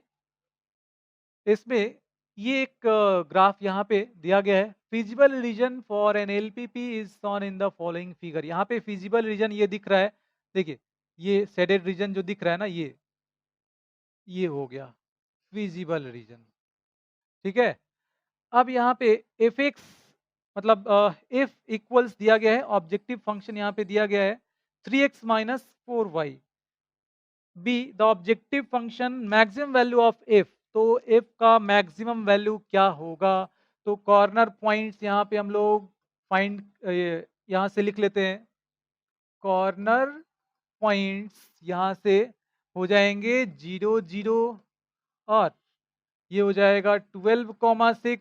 इसमें ये एक ग्राफ यहाँ पे दिया गया है। Feasible region for an LPP is shown in the following figure. यहाँ पे फिजिबल रीजन ये दिख रहा है। देखिए ये शेडेड रीजन जो दिख रहा है ना, ये हो गया फिजिबल रीजन। ठीक है? अब यहाँ पे एफ एक्स मतलब एफ इक्वल्स दिया गया है, ऑब्जेक्टिव फंक्शन यहाँ पे दिया गया है 3x minus 4y। Be the objective function maximum value of F, तो एफ का मैक्सिमम वैल्यू क्या होगा? तो कॉर्नर पॉइंट्स यहाँ पे हम लोग फाइंड यहाँ से लिख लेते हैं। कॉर्नर पॉइंट्स यहाँ से हो जाएंगे 0 0 और ये हो जाएगा 12,6,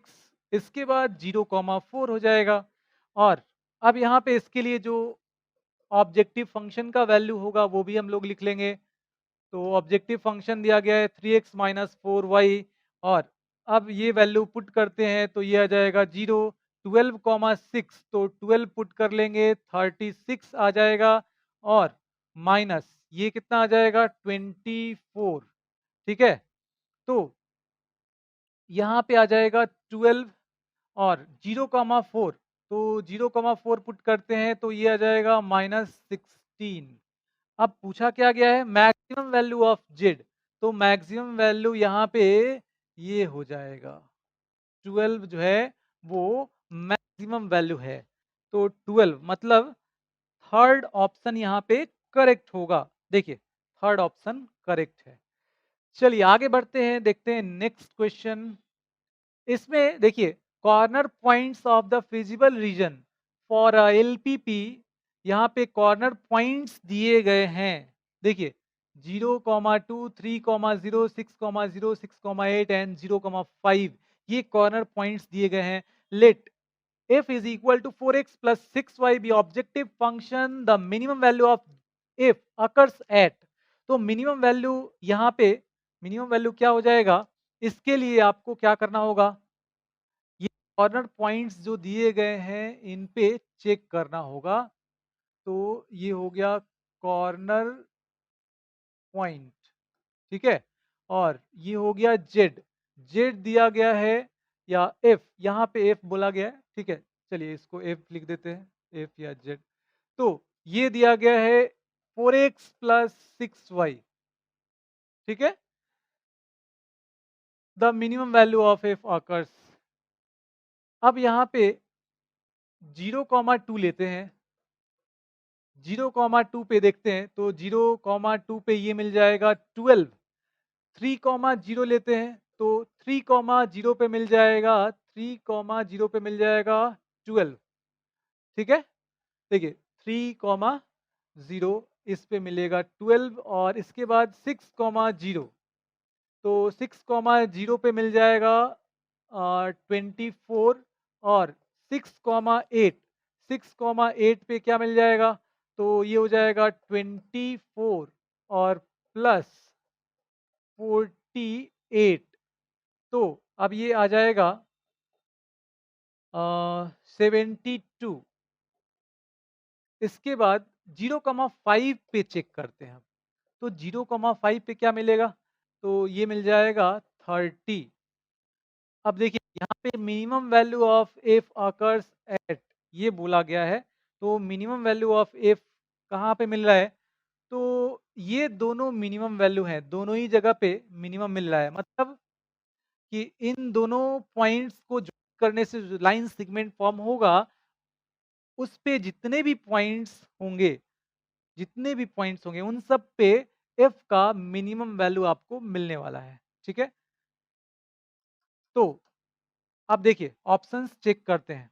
इसके बाद 0,4 हो जाएगा। और अब यहाँ पे इसके लिए जो ऑब्जेक्टिव फंक्शन का वैल्यू होगा वो भी हम लोग लिख लेंगे। तो ऑब्जेक्टिव फंक्शन दिया गया है 3x माइनस 4y, और अब ये वैल्यू पुट करते हैं तो ये आ जाएगा 0, 12,6, तो 12 पुट कर लेंगे 36 आ जाएगा, और माइनस ये कितना आ जाएगा 24। ठीक है? तो यहाँ पे आ जाएगा 12 और 0,4, तो 0,4 पुट करते हैं तो ये आ जाएगा -16। अब पूछा क्या गया है? मैक्सिमम वैल्यू ऑफ जेड, तो मैक्सिमम वैल्यू यहाँ पे ये हो जाएगा 12 जो है वो मैक्सिमम वैल्यू है। तो 12 मतलब थर्ड ऑप्शन यहाँ पे करेक्ट होगा। देखिए थर्ड ऑप्शन करेक्ट है। चलिए आगे बढ़ते हैं, देखते हैं नेक्स्ट क्वेश्चन। इसमें देखिए corner points of the feasible region for LPP, यहाँ पे कॉर्नर पॉइंट्स दिए गए हैं। देखिए 0,2, 3,0, 6,0, 6,8 एंड 0,5, ये कॉर्नर पॉइंट्स दिए गए हैं। Let f is equal to 4x plus 6y be objective function, the minimum value of f occurs at। तो मिनिमम वैल्यू यहाँ पे, मिनिमम वैल्यू क्या हो जाएगा? इसके लिए आपको क्या करना होगा? ये कॉर्नर पॉइंट्स जो दिए गए हैं इन पे चेक करना होगा। तो ये हो गया कॉर्नर पॉइंट। ठीक है? और ये हो गया जेड, जेड दिया गया है, या एफ, यहाँ पे एफ बोला गया है। ठीक है, चलिए इसको एफ लिख देते हैं, एफ या जेड। तो ये दिया गया है 4x प्लस 6y। ठीक है? The minimum value of F occurs. अब यहाँ पे 0,2 लेते हैं, 0,2 पे देखते हैं, तो 0,2 पे ये मिल जाएगा 12। 3,0 लेते हैं, तो 3,0 पे मिल जाएगा, 3,0 पे मिल जाएगा 12। ठीक है? देखिए 3,0 इस पे मिलेगा 12, और इसके बाद 6,0, तो 6,0 पे मिल जाएगा 24, और 6,8, 6,8 पे क्या मिल जाएगा? तो ये हो जाएगा 24 और प्लस 48, तो अब ये आ जाएगा 72। इसके बाद 0,5 पे चेक करते हैं हम, तो 0,5 पे क्या मिलेगा? तो ये मिल जाएगा 30। अब देखिए यहाँ पे minimum value of F occurs at, ये बोला गया है। तो मिनिमम वैल्यू ऑफ एफ कहाँ पे मिल रहा है? तो ये दोनों मिनिमम वैल्यू हैं, दोनों ही जगह पे मिनिमम मिल रहा है। मतलब कि इन दोनों पॉइंट्स को ज्वाइन करने से जो लाइन सेगमेंट फॉर्म होगा, उस पे जितने भी पॉइंट्स होंगे, जितने भी पॉइंट्स होंगे उन सब पे एफ का मिनिमम वैल्यू आपको मिलने वाला है। ठीक है? तो अब देखिए ऑप्शंस चेक करते हैं।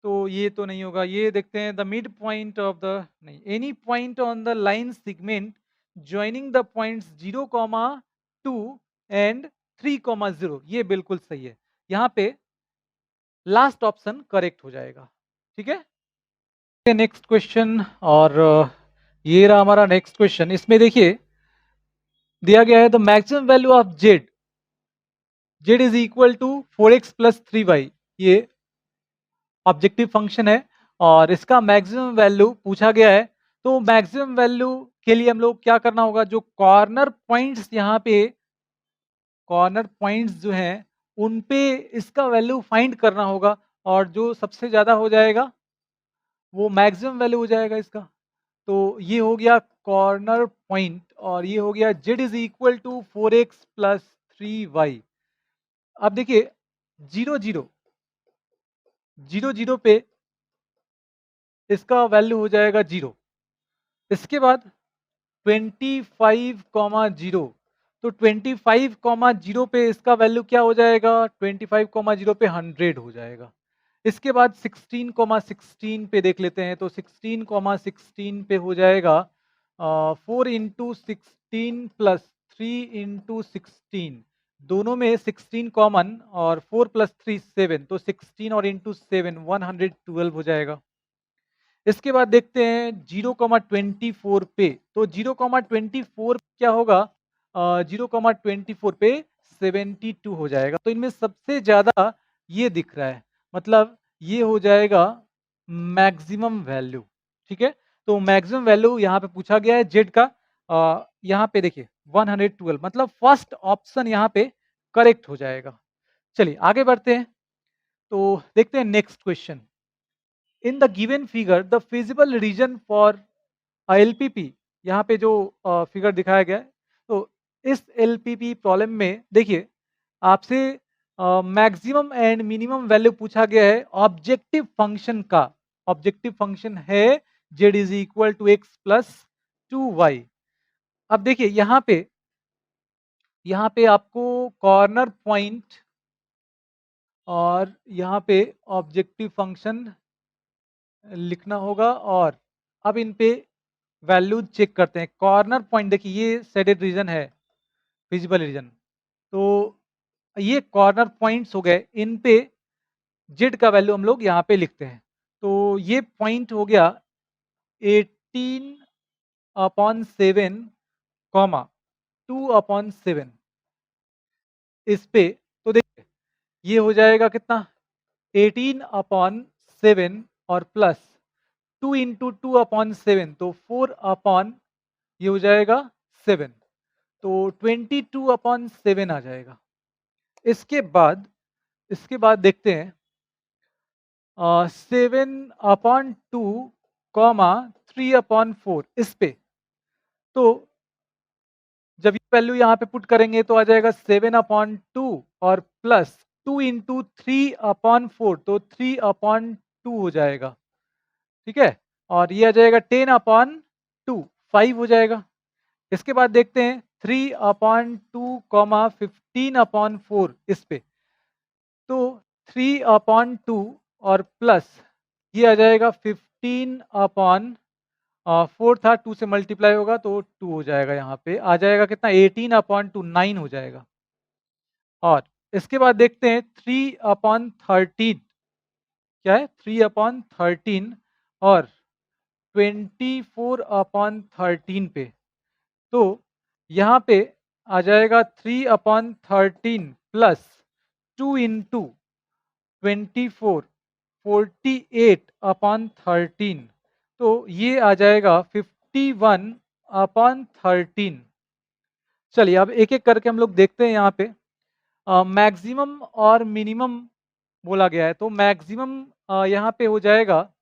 तो ये तो नहीं होगा। ये देखते हैं the mid point of the नहीं any point on the line segment joining the points 0,2 and 3,0। ये बिल्कुल सही है। यहाँ पे लास्ट ऑप्शन करेक्ट हो जाएगा। ठीक है, नेक्स्ट क्वेश्चन। और ये रहा हमारा नेक्स्ट क्वेश्चन। इसमें देखिए दिया गया है the maximum value of Z, Z is equal to 4x plus 3y। ये ऑब्जेक्टिव फंक्शन है और इसका मैक्सिमम वैल्यू पूछा गया है। तो मैक्सिमम वैल्यू के लिए हम लोग क्या करना होगा, जो कॉर्नर पॉइंट्स यहाँ पे कॉर्नर पॉइंट्स जो हैं उन पे इसका वैल्यू फाइंड करना होगा और जो सबसे ज्यादा हो जाएगा वो मैक्सिमम वैल्यू हो जाएगा इसका। तो ये हो गया कॉर्नर पॉइंट और ये हो गया Z is equal to 4x plus 3y। अब देखिए 0 0 0 0 पे इसका वैल्यू हो जाएगा 0। इसके बाद 25,0, तो 25,0 पे इसका वैल्यू क्या हो जाएगा, 25,0 पे 100 हो जाएगा। इसके बाद 16,16 पे देख लेते हैं। तो 16,16 पे हो जाएगा 4 इंटू 16 प्लस 3 इंटू 16, दोनों में 16 कॉमन और 4 प्लस 3 7, तो 16 और इंटू 7 112 हो जाएगा। इसके बाद देखते हैं 0,24 पे। तो 0,24 क्या होगा, 0,24 पे 72 हो जाएगा। तो इनमें सबसे ज्यादा ये दिख रहा है, मतलब ये हो जाएगा मैक्सिमम वैल्यू। ठीक है, तो मैक्सिमम वैल्यू यहाँ पे पूछा गया है जेड का। यहाँ पे देखिए 112, मतलब फर्स्ट ऑप्शन यहाँ पे करेक्ट हो जाएगा। चलिए आगे बढ़ते हैं, तो देखते हैं next question. In the given figure the feasible region for LPP, यहाँ पे जो फिगर दिखाया गया है, तो इस एलपीपी प्रॉब्लम में देखिए आपसे मैक्सिमम एंड मिनिमम वैल्यू पूछा गया है ऑब्जेक्टिव फंक्शन का। ऑब्जेक्टिव फंक्शन है Z is equal to x plus 2y। अब देखिए यहाँ पे आपको कॉर्नर पॉइंट और यहाँ पे ऑब्जेक्टिव फंक्शन लिखना होगा और अब इन पे वैल्यू चेक करते हैं। कॉर्नर पॉइंट देखिए ये शेडेड रीजन है, विजिबल रीजन, तो ये कॉर्नर पॉइंट्स हो गए। इन पे जेड का वैल्यू हम लोग यहाँ पे लिखते हैं। तो ये पॉइंट हो गया 18/7 कॉमा 2/7 इस पे। तो देखिए ये हो जाएगा कितना, 18/7 और प्लस 2 इंटू 2/7, तो 4 ये हो जाएगा 7, तो 22/7 आ जाएगा। इसके बाद देखते हैं 7/2 कॉमा 3/4 इस पे। तो जब ये वैल्यू यहाँ पे पुट करेंगे तो आ जाएगा 7/2 और प्लस 2 इंटू 3/4, तो 3/2 हो जाएगा। ठीक है, और ये आ जाएगा 10/2, 5 हो जाएगा। इसके बाद देखते हैं 3/2 कॉमा 15/4 इस पे। तो 3/2 और प्लस ये आ जाएगा 15/4 था, 2 से मल्टीप्लाई होगा तो 2 हो जाएगा। यहाँ पे आ जाएगा कितना, 18/2, 9 हो जाएगा। और इसके बाद देखते हैं 3/13 क्या है, 3/13 और 24/13 पे। तो यहाँ पे आ जाएगा 3/13 प्लस 2 इंटू 24, 48/13, तो ये आ जाएगा 51/13। चलिए अब एक एक करके हम लोग देखते हैं। यहाँ पे मैक्सिमम और मिनिमम बोला गया है, तो मैक्सिमम यहाँ पे हो जाएगा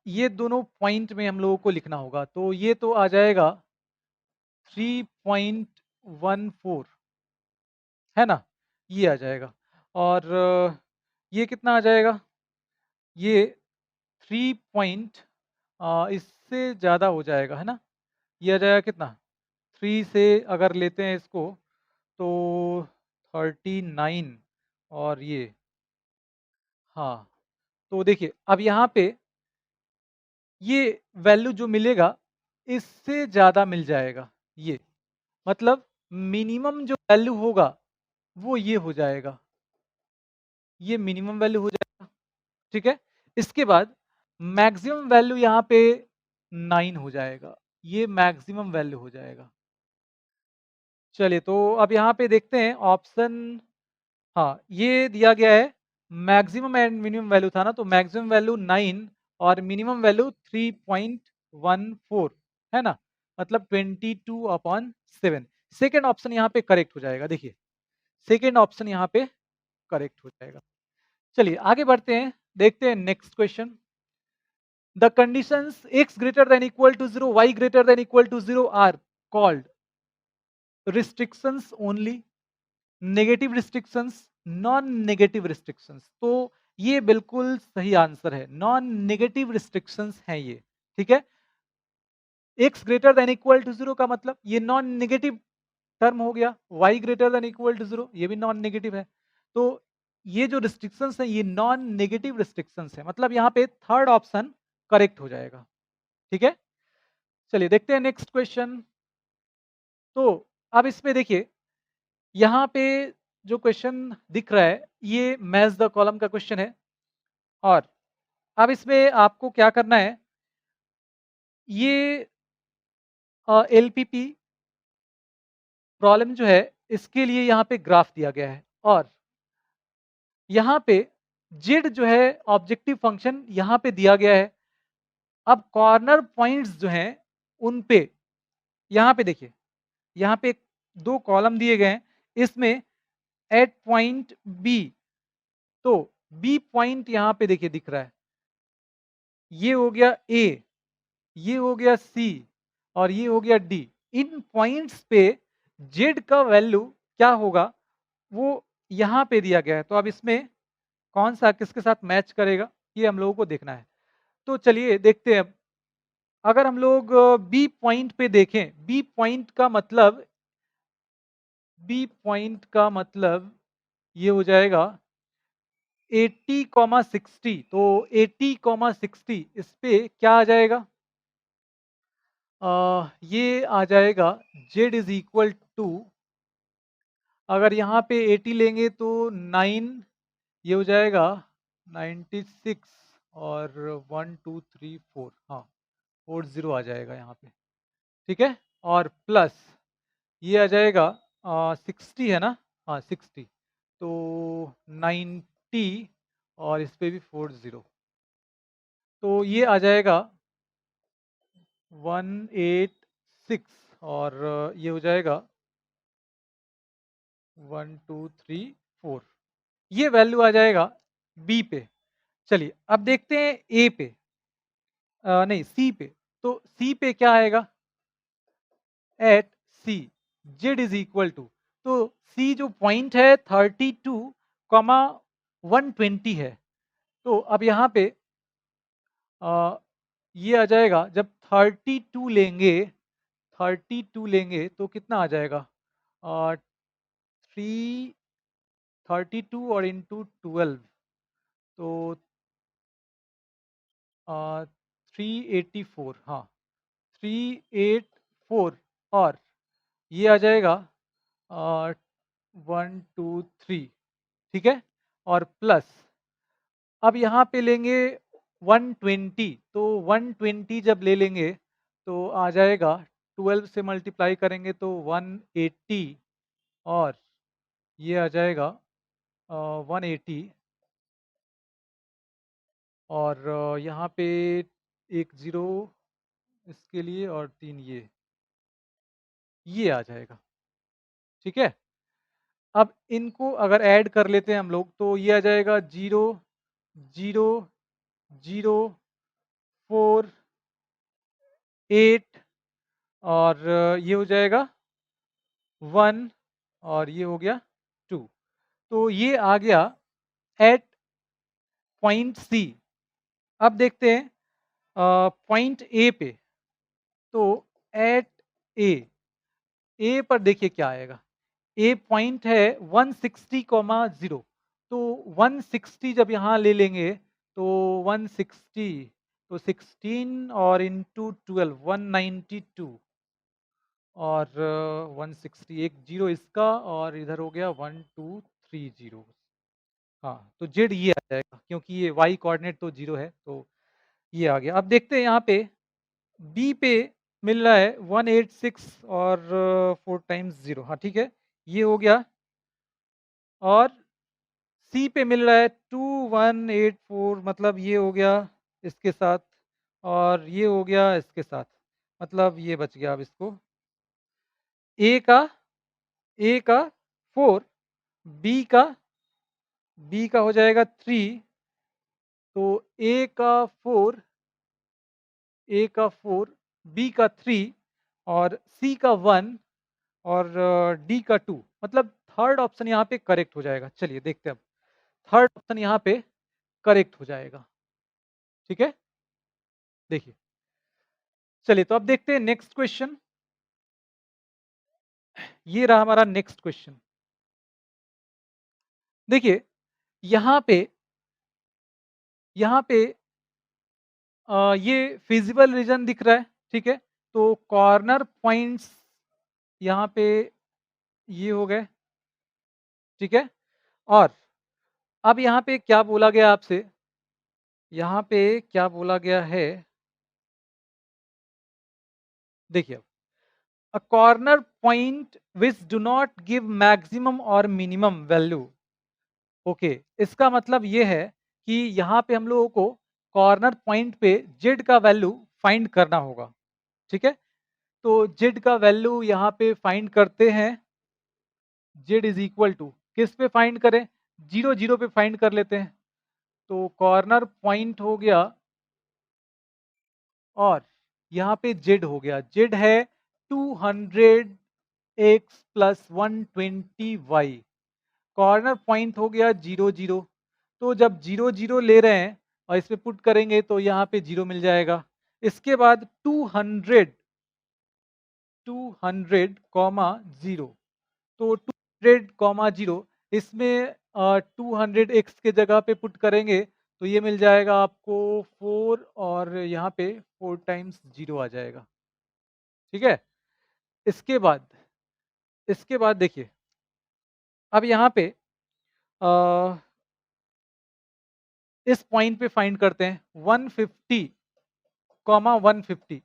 ये दोनों पॉइंट में हम लोगों को लिखना होगा। तो ये तो आ जाएगा 3.14 है ना, ये आ जाएगा। और ये कितना आ जाएगा, ये 3 पॉइंट इससे ज़्यादा हो जाएगा है ना। ये आ जाएगा कितना, 3 से अगर लेते हैं इसको तो 39 और ये, हाँ तो देखिए अब यहाँ पे ये वैल्यू जो मिलेगा, इससे ज़्यादा मिल जाएगा ये। मतलब मिनिमम जो वैल्यू होगा, वो ये हो जाएगा। ये मिनिमम वैल्यू हो जाएगा, ठीक है? इसके बाद मैक्सिमम वैल्यू यहाँ पे 9 हो जाएगा। ये मैक्सिमम वैल्यू हो जाएगा। चलिए तो अब यहाँ पे देखते हैं ऑप्शन। हाँ, ये दिया गया है मैक्सिमम एंड मिनिमम वैल्यू था ना, तो मैक्सिमम वैल्यू 9 और मिनिमम वैल्यू 3.14 है ना? मतलब 22/7। सेकंड ऑप्शन यहाँ पे करेक्ट हो जाएगा। देखिए, सेकंड ऑप्शन यहाँ पे करेक्ट हो जाएगा। चलिए आगे बढ़ते हैं, देखते हैं next question. The conditions x greater than equal to 0, y greater than equal to 0 are called restrictions only, negative restrictions, non negative restrictions. तो ये बिल्कुल सही आंसर है, नॉन नेगेटिव रिस्ट्रिक्शंस हैं ये, ठीक है? x greater than equal to 0 का मतलब ये नॉन नेगेटिव टर्म हो गया, y greater than equal to 0 ये भी नॉन नेगेटिव है। तो ये जो रिस्ट्रिक्शंस हैं ये नॉन नेगेटिव रिस्ट्रिक्शंस है, मतलब यहाँ पे थर्ड ऑप्शन करेक्ट हो जाएगा, ठीक है? चलिए देखते हैं नेक्स्ट क्वेश्चन। तो अब इसमें देखिए, यहाँ पे जो क्वेश्चन दिख रहा है ये मैच द कॉलम का क्वेश्चन है। और अब इसमें आपको क्या करना है, ये एलपीपी प्रॉब्लम जो है इसके लिए यहाँ पे ग्राफ दिया गया है और यहाँ पे जेड जो है ऑब्जेक्टिव फंक्शन यहाँ पे दिया गया है। अब कॉर्नर पॉइंट्स जो हैं उन पे यहाँ पे देखिए, यहाँ पे दो कॉलम दिए गए हैं, इसमें एट पॉइंट बी, तो बी पॉइंट यहाँ पे देखिए दिख रहा है, ये हो गया ए, ये हो गया सी और ये हो गया डी। इन पॉइंट्स पे जेड का वैल्यू क्या होगा वो यहाँ पे दिया गया है। तो अब इसमें कौन सा किसके साथ मैच करेगा ये हम लोगों को देखना है। तो चलिए देखते हैं अब। अगर हम लोग बी पॉइंट पे देखें, बी पॉइंट का मतलब ये हो जाएगा 80,60। तो 80,60 इस पे क्या आ जाएगा, ये आ जाएगा z इज इक्वल टू, अगर यहाँ पे 80 लेंगे तो 9, ये हो जाएगा 96 और 1 2 3 4, हाँ 40 आ जाएगा यहाँ पे, ठीक है? और प्लस ये आ जाएगा 60 है ना, हाँ 60, तो 90 और इस पे भी 40, तो ये आ जाएगा 186 और ये हो जाएगा 1 2 3 4, ये वैल्यू आ जाएगा बी पे। चलिए अब देखते हैं ए पे, नहीं सी पे। तो सी पे क्या आएगा, at C Z is equal to, तो सी जो पॉइंट है 32,120 है। तो अब यहाँ पे ये आ जाएगा, जब 32 लेंगे तो कितना आ जाएगा, 332 और इंटू 12, तो 384, हाँ 384 और ये आ जाएगा 1 2 3, ठीक है? और प्लस अब यहाँ पे लेंगे 120, तो 120 जब ले लेंगे तो आ जाएगा 12 से मल्टीप्लाई करेंगे तो 180 और ये आ जाएगा 180 और यहाँ पे एक ज़ीरो इसके लिए और 3 ये आ जाएगा, ठीक है? अब इनको अगर ऐड कर लेते हैं हम लोग तो ये आ जाएगा 0 0 0 4 8 और ये हो जाएगा 1 और ये हो गया 2। तो ये आ गया एट पॉइंट सी। अब देखते हैं पॉइंट ए पे। तो एट ए, ए पर देखिए क्या आएगा, ए पॉइंट है 160,0, तो 160 जब यहाँ ले लेंगे तो 160, तो 16 और इंटू 12 192 और 160, एक जीरो इसका और इधर हो गया 1230। हाँ, तो जेड ये आ जाएगा क्योंकि ये वाई कोऑर्डिनेट तो जीरो है, तो ये आ गया। अब देखते हैं यहाँ पे बी पे मिल रहा है 186 और 4 टाइम्स जीरो, हाँ ठीक है, ये हो गया। और सी पे मिल रहा है 2184, मतलब ये हो गया इसके साथ, और ये हो गया इसके साथ, मतलब ये बच गया। अब इसको ए का ए का 4, बी का बी का हो जाएगा 3, तो ए का 4, ए का 4, बी का 3 और सी का 1 और डी का 2, मतलब थर्ड ऑप्शन यहाँ पे करेक्ट हो जाएगा। चलिए देखते हैं अब, थर्ड ऑप्शन यहाँ पे करेक्ट हो जाएगा। ठीक है, देखिए, चलिए तो अब देखते हैं नेक्स्ट क्वेश्चन। ये रहा हमारा नेक्स्ट क्वेश्चन। देखिए यहाँ पे यहाँ पे ये फिजिबल रीजन दिख रहा है, ठीक है, तो कॉर्नर पॉइंट्स यहाँ पे ये हो गए, ठीक है। और अब यहाँ पे क्या बोला गया आपसे, यहाँ पे क्या बोला गया है, देखिए, a corner point which do not give maximum और मिनिमम वैल्यू। ओके, इसका मतलब ये है कि यहाँ पे हम लोगों को कॉर्नर पॉइंट पे जेड का वैल्यू फाइंड करना होगा। ठीक है, तो जेड का वैल्यू यहाँ पे फाइंड करते हैं। जेड इज इक्वल टू किस पे फाइंड करें, 0 0 पे फाइंड कर लेते हैं। तो कॉर्नर पॉइंट हो गया और यहाँ पे जेड हो गया, जेड है 200x plus 120y। Corner point हो गया 0 0, तो जब 0 0 ले रहे हैं और इस पे पुट करेंगे तो यहाँ पे 0 मिल जाएगा। इसके बाद 200 तो 200 0, इसमें 200x के जगह पे पुट करेंगे तो ये मिल जाएगा आपको 4, और यहाँ पे 4 टाइम्स 0 आ जाएगा। ठीक है, इसके बाद देखिए, अब यहाँ पे अ, इस पॉइंट पे फाइंड करते हैं 150 कॉमा 150।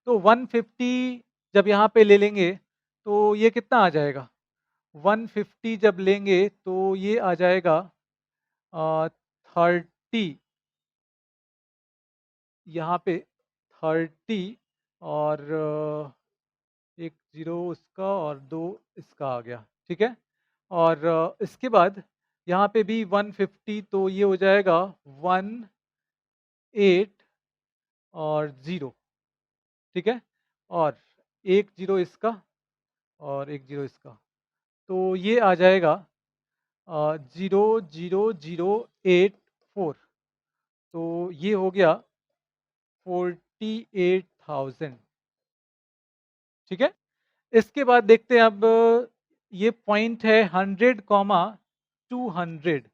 तो 150 जब यहाँ पे ले लेंगे तो ये कितना आ जाएगा, 150 जब लेंगे तो ये आ जाएगा 30, यहाँ पे 30 और एक जीरो उसका और दो इसका आ गया। ठीक है, और इसके बाद यहाँ पे भी 150, तो ये हो जाएगा 18 और 0। ठीक है, और एक जीरो इसका और एक जीरो इसका, तो ये आ जाएगा 0 0 0 8 4। तो ये हो गया 48,000। ठीक है, इसके बाद देखते हैं अब, ये पॉइंट है 100 कॉमा 200।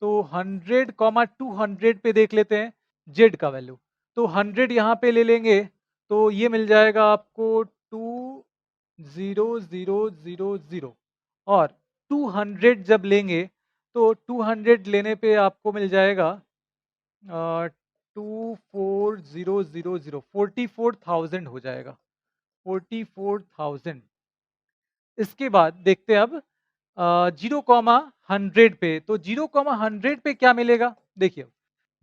तो 100 कॉमा 200 पे देख लेते हैं जेड का वैल्यू। तो 100 यहाँ पे ले लेंगे तो ये मिल जाएगा आपको 20000, और 200 जब लेंगे तो 200 लेने पे आपको मिल जाएगा 24000, 44,000 हो जाएगा, 44,000। इसके बाद देखते हैं अब 0 कॉमा 100 पे, तो 0 कॉमा 100 पे क्या मिलेगा, देखिए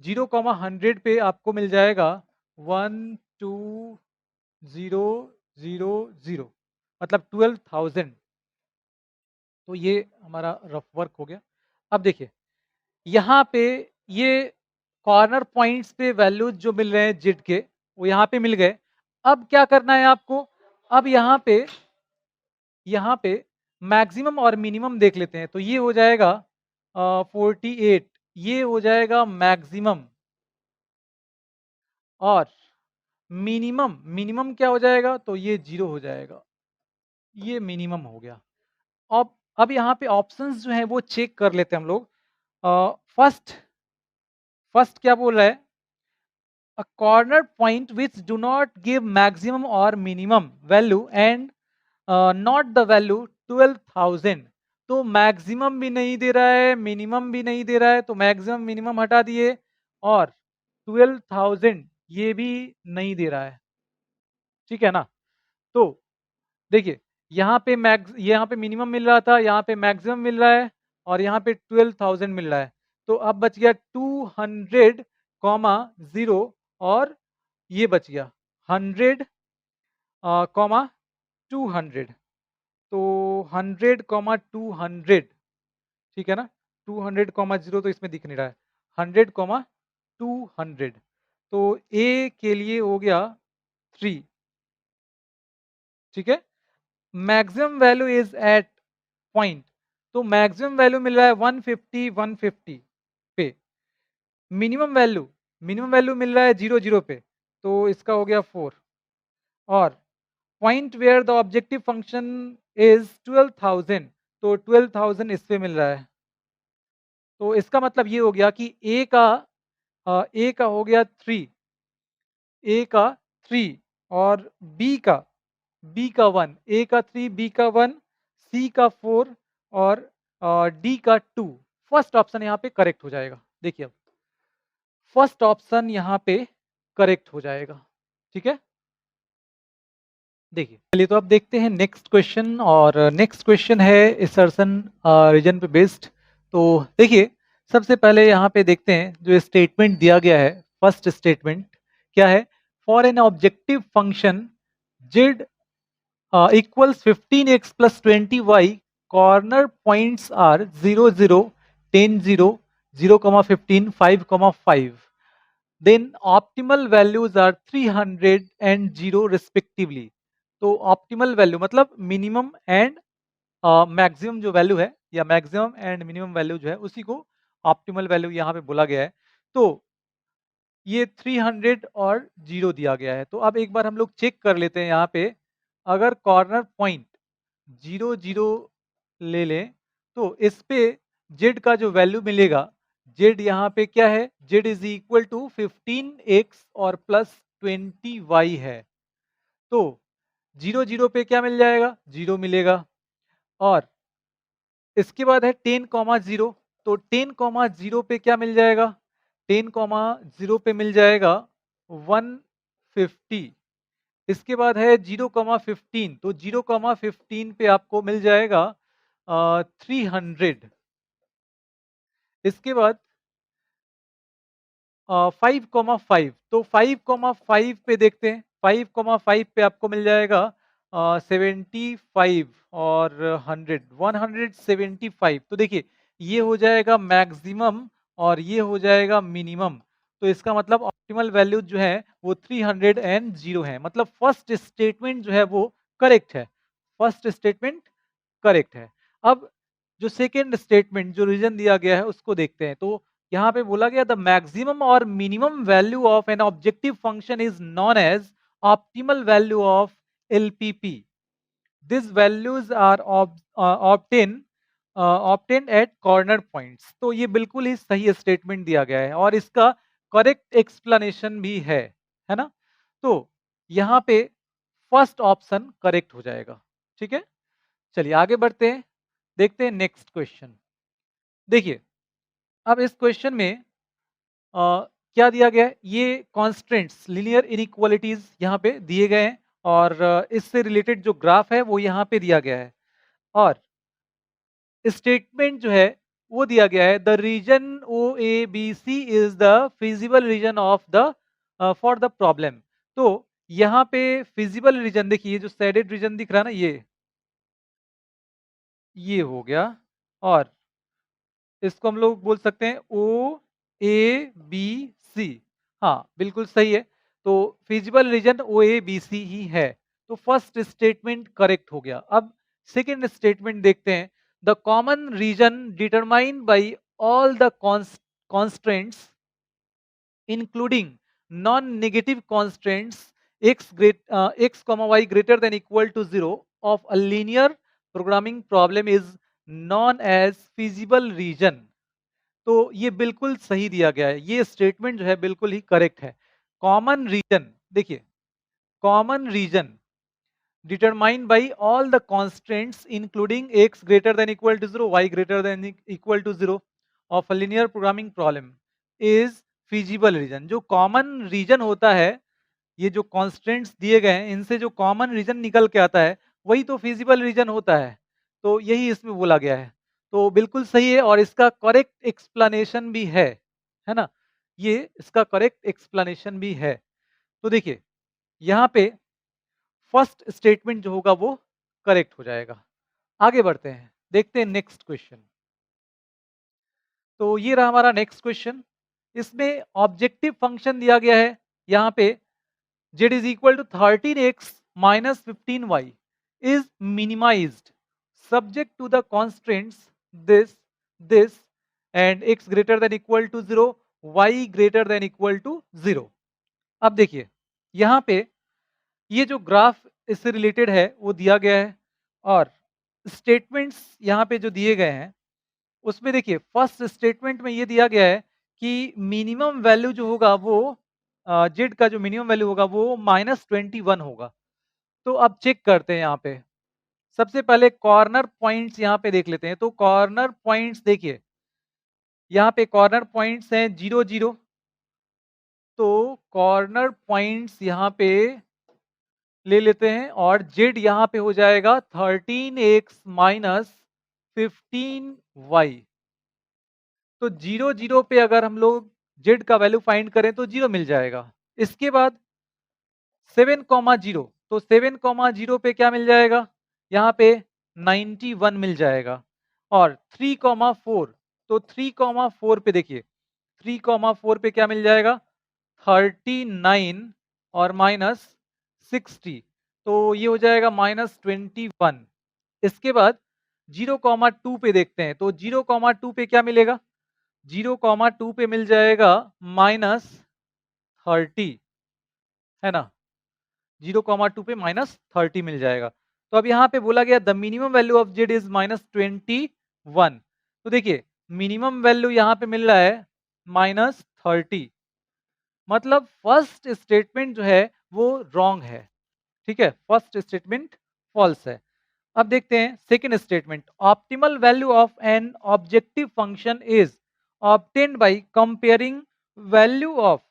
0 कॉमा 100 पे आपको मिल जाएगा 12,000, मतलब 12,000। तो ये हमारा रफ वर्क हो गया। अब देखिए यहाँ पे ये कॉर्नर पॉइंट्स पे वैल्यूज जो मिल रहे हैं जेड के, वो यहाँ पे मिल गए। अब क्या करना है आपको, अब यहाँ पे मैक्सिमम और मिनिमम देख लेते हैं। तो ये हो जाएगा 48, ये हो जाएगा मैक्सिमम, और मिनिमम मिनिमम क्या हो जाएगा, तो ये 0 हो जाएगा, ये मिनिमम हो गया। अब यहाँ पे ऑप्शंस जो हैं वो चेक कर लेते हैं हम लोग। फर्स्ट फर्स्ट क्या बोल रहा है, a corner point which do not give maximum or minimum value and not the value 12,000। तो मैक्सिमम भी नहीं दे रहा है, मिनिमम भी नहीं दे रहा है, तो मैक्सिमम मिनिमम हटा दिए, और 12,000 ये भी नहीं दे रहा है, ठीक है ना। तो देखिए, यहाँ पे मिनिमम मिल रहा था, यहाँ पे मैक्सिमम मिल रहा है, और यहाँ पे 12,000 मिल रहा है। तो अब बच गया 200 कॉमा 0, और ये बच गया 100 कॉमा 200। तो 100 कॉमा 200, ठीक है ना। 200 कॉमा 0 तो इसमें दिख नहीं रहा है, 100 कॉमा 200। तो ए के लिए हो गया 3, ठीक है। Maximum value is at point, तो मैक्सिमम वैल्यू मिल रहा है 150 150 पे। मिनिमम वैल्यू मिल रहा है 0 0 पे, तो इसका हो गया 4। और point where the objective function is 12,000, तो 12,000 इस पे मिल रहा है। तो इसका मतलब ये हो गया कि ए का हो गया 3, ए का 3, और बी का 1, ए का 3, बी का 1, सी का 4, और डी का 2। फर्स्ट ऑप्शन यहाँ पे करेक्ट हो जाएगा। देखिए, अब फर्स्ट ऑप्शन यहाँ पे करेक्ट हो जाएगा, ठीक है। देखिए, चलिए तो अब देखते हैं नेक्स्ट क्वेश्चन, और नेक्स्ट क्वेश्चन है असर्शन रीजन पे बेस्ड। तो देखिए, सबसे पहले यहाँ पे देखते हैं जो स्टेटमेंट दिया गया है। फर्स्ट स्टेटमेंट क्या है, for an objective function Z equals 15x plus 20y, corner points are 0 0 10 0 0,15 5,5, then optimal values are 300 and 0 respectively. तो ऑप्टिमल वैल्यू मतलब मिनिमम एंड मैक्सिमम जो वैल्यू है, या मैक्सिमम एंड मिनिमम वैल्यू जो है, उसी को ऑप्टिमल वैल्यू यहाँ पे बोला गया है। तो ये 300 और 0 दिया गया है। तो अब एक बार हम लोग चेक कर लेते हैं यहाँ पे, अगर कॉर्नर पॉइंट 0 0 ले लें, तो इस पे जेड का जो वैल्यू मिलेगा, जेड यहाँ पे क्या है, Z is equal to 15x और प्लस 20y है। तो 0 0 पे क्या मिल जाएगा, 0 मिलेगा। और इसके बाद है 10,0, तो 10,0 पे क्या मिल जाएगा, 10,0 पे मिल जाएगा 150। इसके बाद है 0,15, तो 0,15 पे आपको मिल जाएगा 300। इसके बाद 5,5, तो 5,5 पे देखते हैं, 5,5 पे आपको मिल जाएगा 75 और 100 175। तो देखिए, ये हो जाएगा मैक्सिमम और ये हो जाएगा मिनिमम। तो इसका मतलब ऑप्टिमल वैल्यू जो है वो 300 एंड 0 है, मतलब फर्स्ट स्टेटमेंट जो है वो करेक्ट है, फर्स्ट स्टेटमेंट करेक्ट है। अब जो सेकेंड स्टेटमेंट जो रीजन दिया गया है उसको देखते हैं। तो यहाँ पे बोला गया द मैक्सिमम और minimum value of an objective function is known as optimal value of LPP. This values are obtain at corner points. तो ये बिल्कुल ही सही स्टेटमेंट दिया गया है, और इसका करेक्ट एक्सप्लेनेशन भी है ना। तो यहाँ पे फर्स्ट ऑप्शन करेक्ट हो जाएगा, ठीक है। चलिए आगे बढ़ते हैं, देखते हैं नेक्स्ट क्वेश्चन। देखिए, अब इस क्वेश्चन में क्या दिया गया है, ये कॉन्स्टेंट्स लीनियर इनइक्वालिटीज यहाँ पे दिए गए हैं, और इससे रिलेटेड जो ग्राफ है वो यहाँ पे दिया गया है। और स्टेटमेंट जो है वो दिया गया है, the region O A B C is the feasible region of the for the problem. तो यहाँ पे फिजिबल रीजन देखिए, जो शेडेड रीजन दिख रहा है ना, ये हो गया। और इसको हम लोग बोल सकते हैं ओ ए बी सी। हाँ, बिल्कुल सही है। तो feasible region O A B C ही है। तो फर्स्ट स्टेटमेंट करेक्ट हो गया। अब सेकेंड स्टेटमेंट देखते हैं, the common region determined by all the constants including non negative constants x, y greater than equal to 0 of a linear programming problem is known as feasible region। तो ये बिल्कुल सही दिया गया है, ये स्टेटमेंट जो है बिल्कुल ही करेक्ट है। कॉमन रीजन देखिए, common region determined by all the constraints including x greater than equal to 0, y greater than equal to 0 of a linear programming problem is feasible region। जो कॉमन रीजन होता है, ये जो constants दिए गए हैं इनसे जो कॉमन रीजन निकल के आता है वही तो फिजिबल रीजन होता है। तो यही इसमें बोला गया है, तो बिल्कुल सही है और इसका करेक्ट एक्सप्लेनेशन भी है ना, ये इसका करेक्ट एक्सप्लेनेशन भी है। तो देखिए यहाँ पे फर्स्ट स्टेटमेंट जो होगा वो करेक्ट हो जाएगा। आगे बढ़ते हैं, देखते हैं नेक्स्ट क्वेश्चन। तो ये रहा हमारा नेक्स्ट क्वेश्चन। इसमें ऑब्जेक्टिव फंक्शन दिया गया है, यहाँ पे z is equal to 13x minus 15y is minimized subject to the constraints this and x greater than equal to 0, y greater than equal to 0। अब देखिए यहाँ पे ये जो ग्राफ इससे रिलेटेड है वो दिया गया है और स्टेटमेंट्स यहाँ पे जो दिए गए हैं उसमें देखिए फर्स्ट स्टेटमेंट में ये दिया गया है कि मिनिमम वैल्यू जो होगा वो जेड का जो मिनिमम वैल्यू होगा वो -21 होगा। तो अब चेक करते हैं यहाँ पे, सबसे पहले कॉर्नर पॉइंट्स यहाँ पे देख लेते हैं। तो कॉर्नर पॉइंट्स देखिए, यहाँ पे कॉर्नर पॉइंट्स हैं 0 0। तो कॉर्नर पॉइंट्स यहाँ पे ले लेते हैं और जेड यहाँ पे हो जाएगा 13x माइनस 15y। तो 0 0 पे अगर हम लोग जेड का वैल्यू फाइंड करें तो 0 मिल जाएगा। इसके बाद 7,0, तो 7,0 पे क्या मिल जाएगा, यहाँ पे 91 मिल जाएगा। और 3,4, तो 3,4 पे देखिए 3,4 पे क्या मिल जाएगा 39 और -60, तो ये हो जाएगा -21। इसके बाद 0,2 पे देखते हैं, तो 0,2 पे क्या मिलेगा, 0,2 पे मिल जाएगा -30, है ना, 0,2 पे -30 मिल जाएगा। तो अब यहाँ पे बोला गया the minimum value of Z is -21। तो देखिए मिनिमम वैल्यू यहाँ पे मिल रहा है -30, मतलब फर्स्ट स्टेटमेंट जो है वो रॉन्ग है, ठीक है, फर्स्ट स्टेटमेंट फॉल्स है। अब देखते हैं second statement, optimal value of an objective function is obtained by comparing value of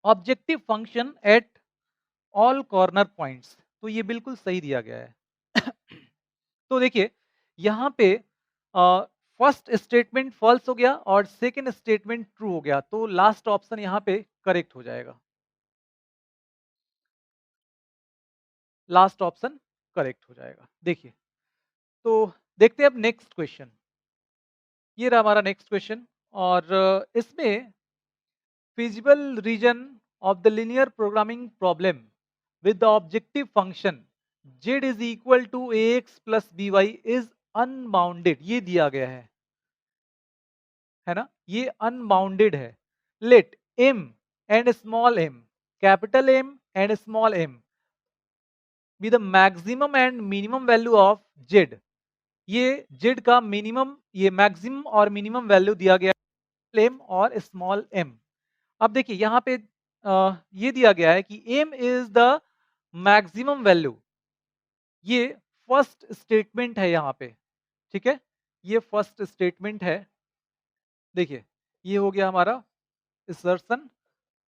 objective function at all corner points. तो ये बिल्कुल सही दिया गया है। तो देखिए यहाँ पे फर्स्ट स्टेटमेंट फॉल्स हो गया और सेकेंड स्टेटमेंट ट्रू हो गया, तो लास्ट ऑप्शन यहाँ पे करेक्ट हो जाएगा, लास्ट ऑप्शन करेक्ट हो जाएगा। देखिए तो देखते हैं अब नेक्स्ट क्वेश्चन। ये रहा हमारा नेक्स्ट क्वेश्चन और इसमें feasible region of the linear programming problem with the objective function z is equal to ax plus by is unbounded, ये दिया गया है ना, ये अनबाउंडेड है। Let m and small m, capital M and small m be the maximum and minimum value of z। ये z का minimum, ये मैक्सिमम और मिनिमम वैल्यू दिया गया है m और स्मॉल m। अब देखिए यहाँ पे ये दिया गया है कि m is the maximum value, ये फर्स्ट स्टेटमेंट है यहाँ पे, ठीक है, ये फर्स्ट स्टेटमेंट है। देखिए ये हो गया हमारा असर्शन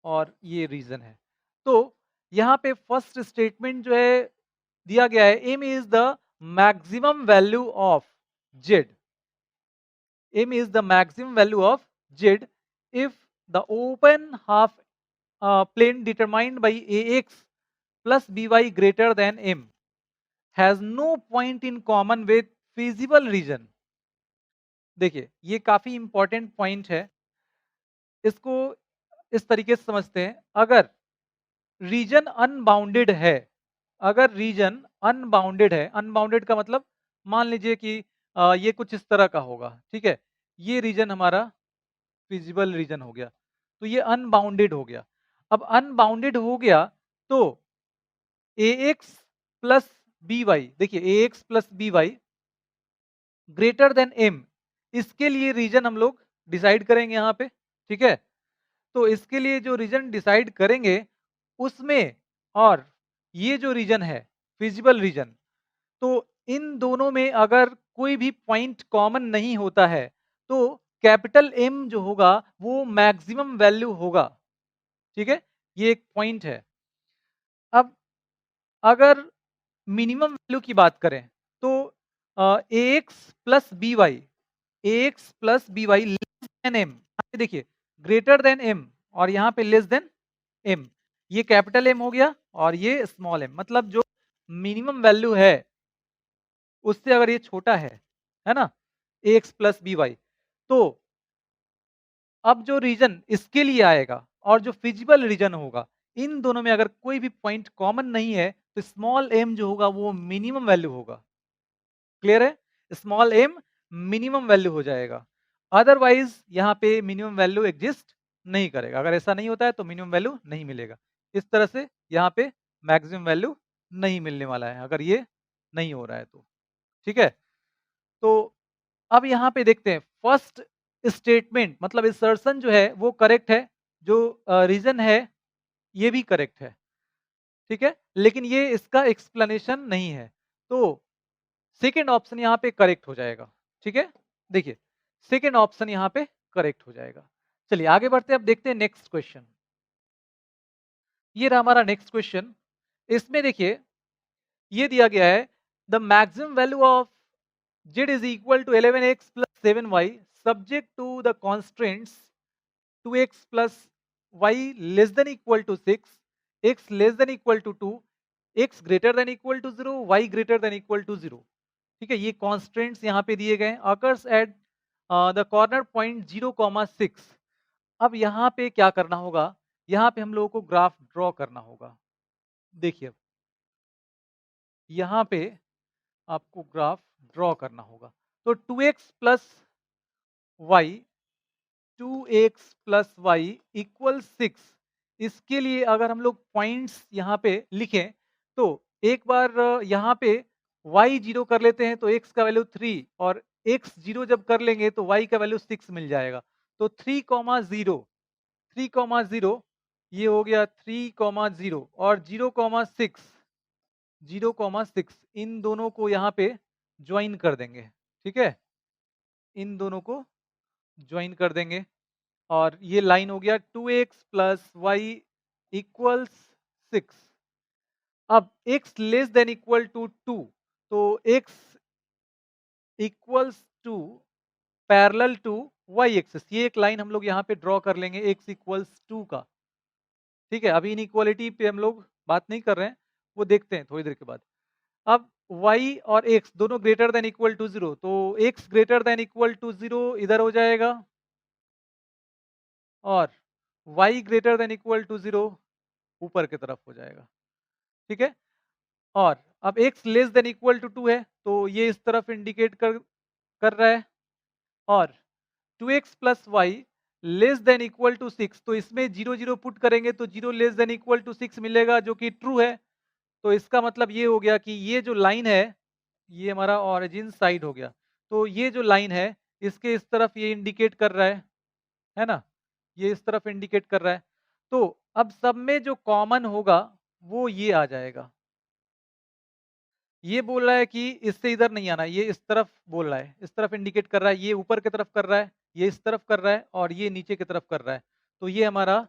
और ये रीजन है। तो यहाँ पे फर्स्ट स्टेटमेंट जो है दिया गया है m is the maximum value of z, m is the maximum value of z if the open half plane determined by ax plus by greater than m has no point in common with feasible region। देखिए ये काफी important point है, इसको इस तरीके से समझते हैं, अगर रीजन अनबाउंडेड है, अगर रीजन अनबाउंडेड है, अनबाउंडेड का मतलब मान लीजिए कि ये कुछ इस तरह का होगा, ठीक है, ये रीजन हमारा फिजिबल रीजन हो गया, तो ये अनबाउंडेड हो गया। अब अनबाउंडेड हो गया तो ax प्लस बी वाई, देखिए ax plus B Y greater than m, इसके लिए रीजन हम लोग डिसाइड करेंगे यहाँ पे, ठीक है? तो इसके लिए जो रीजन डिसाइड करेंगे, उसमें और ये जो रीजन है, फिजिबल रीजन, तो इन दोनों में अगर कोई भी पॉइंट कॉमन नहीं होता है, तो कैपिटल एम जो होगा वो मैक्सिमम वैल्यू होगा, ठीक है? ये एक पॉइंट है। अब अगर मिनिमम वैल्यू की बात करें, तो a x plus B y, a x plus B y less than M, देखिए ग्रेटर देन एम और यहाँ पे लेस देन एम, ये कैपिटल एम हो गया और ये स्मॉल एम, मतलब जो मिनिमम वैल्यू है उससे अगर ये छोटा है ना, ए एक्स प्लस बी वाई, तो अब जो रीजन इसके लिए आएगा और जो फिजिबल रीजन होगा, इन दोनों में अगर कोई भी पॉइंट कॉमन नहीं है, तो स्मॉल एम जो होगा वो मिनिमम वैल्यू होगा। क्लियर है? स्मॉल एम मिनिमम वैल्यू हो जाएगा। अदरवाइज यहाँ पे मिनिमम वैल्यू एग्जिस्ट नहीं करेगा। अगर ऐसा नहीं होता है तो मिनिमम वैल्यू नहीं मिलेगा। इस तरह से यहाँ पे मैक्सिमम वैल्यू नहीं मिलने वाला है, अगर ये नहीं हो रहा है तो। ठीक है? तो अब यहाँ पे देखते हैं, फर्स्ट स्टेटमेंट मतलब असर्शन जो है वो करेक्ट है, जो रीजन है ये भी करेक्ट है। ठीक है? लेकिन ये इसका एक्सप्लेनेशन नहीं है। तो सेकेंड ऑप्शन यहाँ पे करेक्ट हो जाएगा। ठीक है? देखिए, सेकेंड ऑप्शन यहाँ पे करेक्ट हो जाएगा। चलिए आगे बढ़ते हैं, अब देखते हैं नेक्स्ट क्वेश्चन। ये रहा हमारा नेक्स्ट क्वेश्चन। इसमें देखिए, ये दिया गया है the maximum value of z is equal to 11x plus 7y subject to the constraints 2x plus y less than equal to 6, x less than equal to 2, x greater than equal to 0, y greater than equal to 0। ठीक है, ये constants यहाँ पे दिए गए, occurs at the corner point 0,6। अब यहाँ पे क्या करना होगा, यहाँ पे हम लोगों को ग्राफ ड्रॉ करना होगा। देखिए, यहाँ पे आपको ग्राफ ड्रॉ करना होगा। तो 2x plus Y, 2x plus Y equal 6, इसके लिए अगर हम लोग पॉइंट्स यहाँ पे लिखें, तो एक बार यहाँ पे y जीरो कर लेते हैं तो x का वैल्यू 3, और x जीरो जब कर लेंगे तो y का वैल्यू 6 मिल जाएगा। तो 3,0, 3,0 ये हो गया 3,0 और 0,6, 0,6 इन दोनों को यहाँ पे ज्वाइन कर देंगे। ठीक है, इन दोनों को ज्वाइन कर देंगे और ये लाइन हो गया 2x प्लस वाई इक्वल्स 6। अब x less than equal to 2, तो x equals to parallel to y axis, ये एक लाइन हम लोग यहाँ पे ड्रॉ कर लेंगे x इक्वल्स 2 का। ठीक है, अभी इनइक्वालिटी पे हम लोग बात नहीं कर रहे हैं, वो देखते हैं थोड़ी देर के बाद। अब y और x दोनों ग्रेटर देन इक्वल टू 0, तो x greater than equal to 0 इधर हो जाएगा और y greater than equal to 0 ऊपर की तरफ हो जाएगा। ठीक है, और अब x less than equal to 2 है, तो ये इस तरफ इंडिकेट कर कर रहा है, और 2x plus Y less than equal to 6, तो इसमें 0 0 पुट करेंगे तो 0 लेस देन इक्वल टू 6 मिलेगा, जो कि ट्रू है। तो इसका मतलब ये हो गया कि ये जो लाइन है, ये हमारा ऑरिजिन साइड हो गया। तो ये जो लाइन है, इसके इस तरफ ये इंडिकेट कर रहा है ना, ये इस तरफ इंडिकेट कर रहा है। तो अब सब में जो कॉमन होगा वो ये आ जाएगा। ये बोल रहा है कि इससे इधर नहीं आना, ये इस तरफ बोल रहा है, इस तरफ इंडिकेट कर रहा है, ये ऊपर की तरफ कर रहा है, ये इस तरफ कर रहा है और ये नीचे की तरफ कर रहा है। तो ये हमारा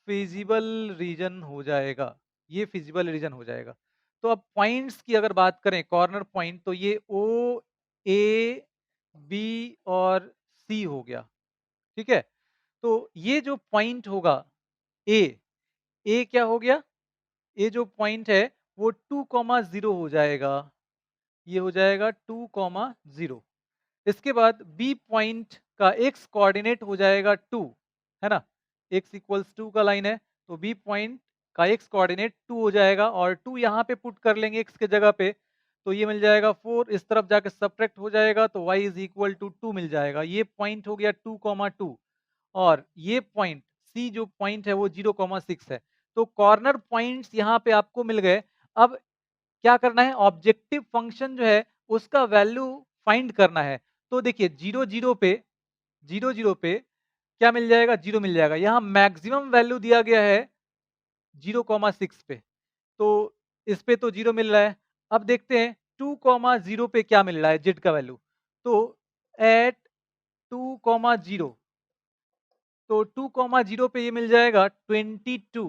फिजिबल रीजन हो जाएगा, ये फिजिबल रीजन हो जाएगा। तो अब पॉइंट्स की अगर बात करें, कॉर्नर पॉइंट, तो ये ओ, ए, बी और सी हो गया। ठीक है, तो ये जो पॉइंट होगा ए, ए क्या हो गया, ए जो पॉइंट है वो 2,0 हो जाएगा, ये हो जाएगा 2,0। इसके बाद बी पॉइंट का एक्स कोऑर्डिनेट हो जाएगा 2, है ना, x इक्वल्स 2 का लाइन है, तो बी पॉइंट का एक्स कोऑर्डिनेट 2 हो जाएगा, और 2 यहाँ पे पुट कर लेंगे x के जगह पे, तो ये मिल जाएगा 4, इस तरफ जाके सब्ट्रैक्ट हो जाएगा तो y इज इक्वल टू 2 मिल जाएगा। ये पॉइंट हो गया 2,2, और ये पॉइंट सी जो पॉइंट है वो 0,6 है। तो कॉर्नर पॉइंट्स यहाँ पे आपको मिल गए। अब क्या करना है, ऑब्जेक्टिव फंक्शन जो है उसका वैल्यू फाइंड करना है। तो देखिए 0 0 पे 0 0 पे क्या मिल जाएगा? 0 मिल जाएगा। यहाँ मैक्सिमम वैल्यू दिया गया है 0,6 पे, तो इस पे तो 0 मिल रहा है। अब देखते हैं 2,0 पे क्या मिल रहा है z का वैल्यू। तो एट 2,0 तो 2,0 पे ये मिल जाएगा 22।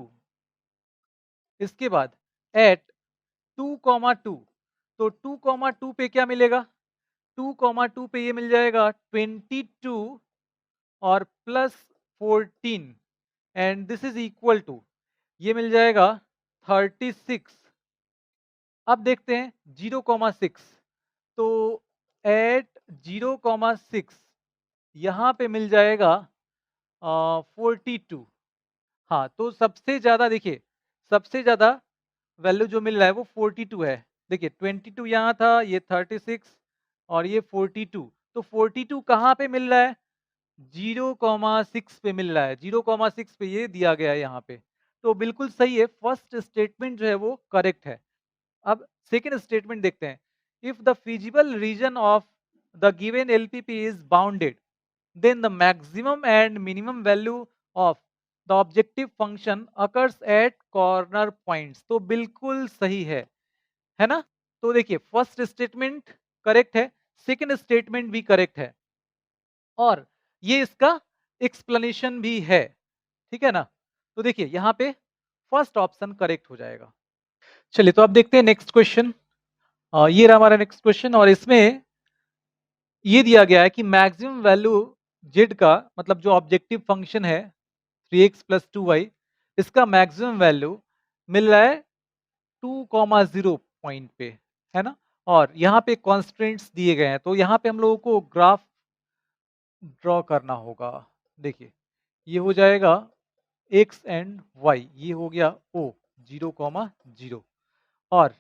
इसके बाद एट 2,2 तो 2,2 पे क्या मिलेगा? 2,2 पे ये मिल जाएगा 22 और plus 14 and this is equal to ये मिल जाएगा 36। अब देखते हैं 0,6 तो एट 0,6 यहाँ पे मिल जाएगा 42। हाँ, तो सबसे ज़्यादा देखिए, सबसे ज़्यादा वैल्यू जो मिल रहा है वो 42 है। देखिए 22 यहाँ था, ये 36 और ये 42। तो 42 कहाँ पे मिल रहा है? 0,6 पे मिल रहा है। 0,6 पे ये दिया गया है यहाँ पे। तो बिल्कुल सही है, फर्स्ट स्टेटमेंट जो है वो करेक्ट है। अब सेकंड स्टेटमेंट देखते हैं। If the feasible region of the given LPP is bounded, then the maximum and minimum value of the objective function occurs at corner points। तो बिल्कुल सही है ना? तो देखिए फर्स्ट स्टेटमेंट करेक्ट है, सेकंड स्टेटमेंट भी करेक्ट है और ये इसका एक्सप्लेनेशन भी है, ठीक है ना? तो देखिए यहाँ पे फर्स्ट ऑप्शन करेक्ट हो जाएगा। चलिए तो अब देखते हैं नेक्स्ट क्वेश्चन। ये रहा हमारा नेक्स्ट क्वेश्चन और इसमें ये दिया गया है कि मैक्सिमम वैल्यू z का मतलब जो ऑब्जेक्टिव फंक्शन है 3x प्लस 2y, इसका मैक्सिमम वैल्यू मिल रहा है 2,0 पॉइंट पे, है ना? और यहाँ पे कॉन्स्टेंट्स दिए गए हैं, तो यहाँ पे हम लोगों को ग्राफ ड्रॉ करना होगा। देखिए ये हो जाएगा x एंड y, ये हो गया o 0,0 और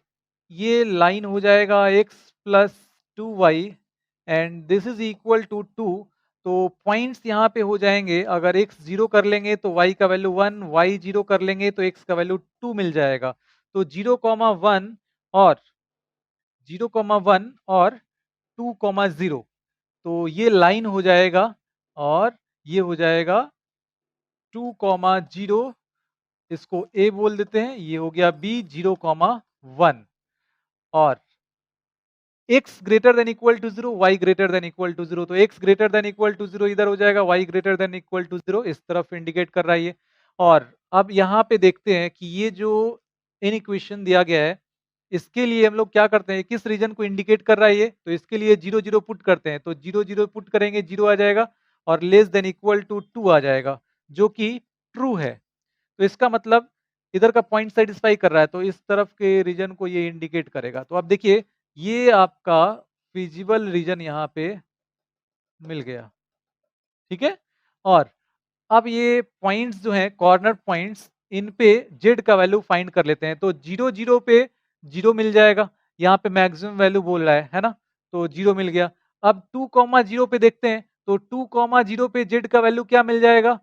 ये लाइन हो जाएगा x plus 2y and this is equal to 2। तो पॉइंट्स यहाँ पे हो जाएंगे, अगर x 0 कर लेंगे तो y का वैल्यू 1, y 0 कर लेंगे तो x का वैल्यू 2 मिल जाएगा। तो 0,1 और 0,1 और 2,0 तो ये लाइन हो जाएगा और ये हो जाएगा 2,0, इसको a बोल देते हैं, ये हो गया b 0,1 और x greater than equal to 0, y greater than equal to 0। तो x greater than equal to 0 इधर हो जाएगा, y greater than equal to 0 इस तरफ इंडिकेट कर रहा है ये। और अब यहाँ पे देखते हैं कि ये जो इन इक्वेशन दिया गया है, इसके लिए हम लोग क्या करते हैं, किस रीजन को इंडिकेट कर रहा है ये, तो इसके लिए 0 0 पुट करते हैं। तो 0 0 पुट करेंगे 0 आ जाएगा और लेस देन इक्वल टू 2 आ जाएगा, जो कि ट्रू है। तो इसका मतलब इधर का पॉइंट सेटिस्फाई कर रहा है, तो इस तरफ के रीजन को ये इंडिकेट करेगा। तो अब देखिए ये आपका फिजिबल रीजन यहाँ पे मिल गया, ठीक है? और अब ये पॉइंट्स जो हैं कॉर्नर पॉइंट्स, इन पे जेड का वैल्यू फाइंड कर लेते हैं। तो 0 0 पे 0 मिल जाएगा, यहाँ पे मैक्सिमम वैल्यू बोल रहा है ना? तो 0 मिल गया। अब 2,0 पे देखते हैं, तो 2,0 पे जेड का वैल्यू क्या मिल जाएगा?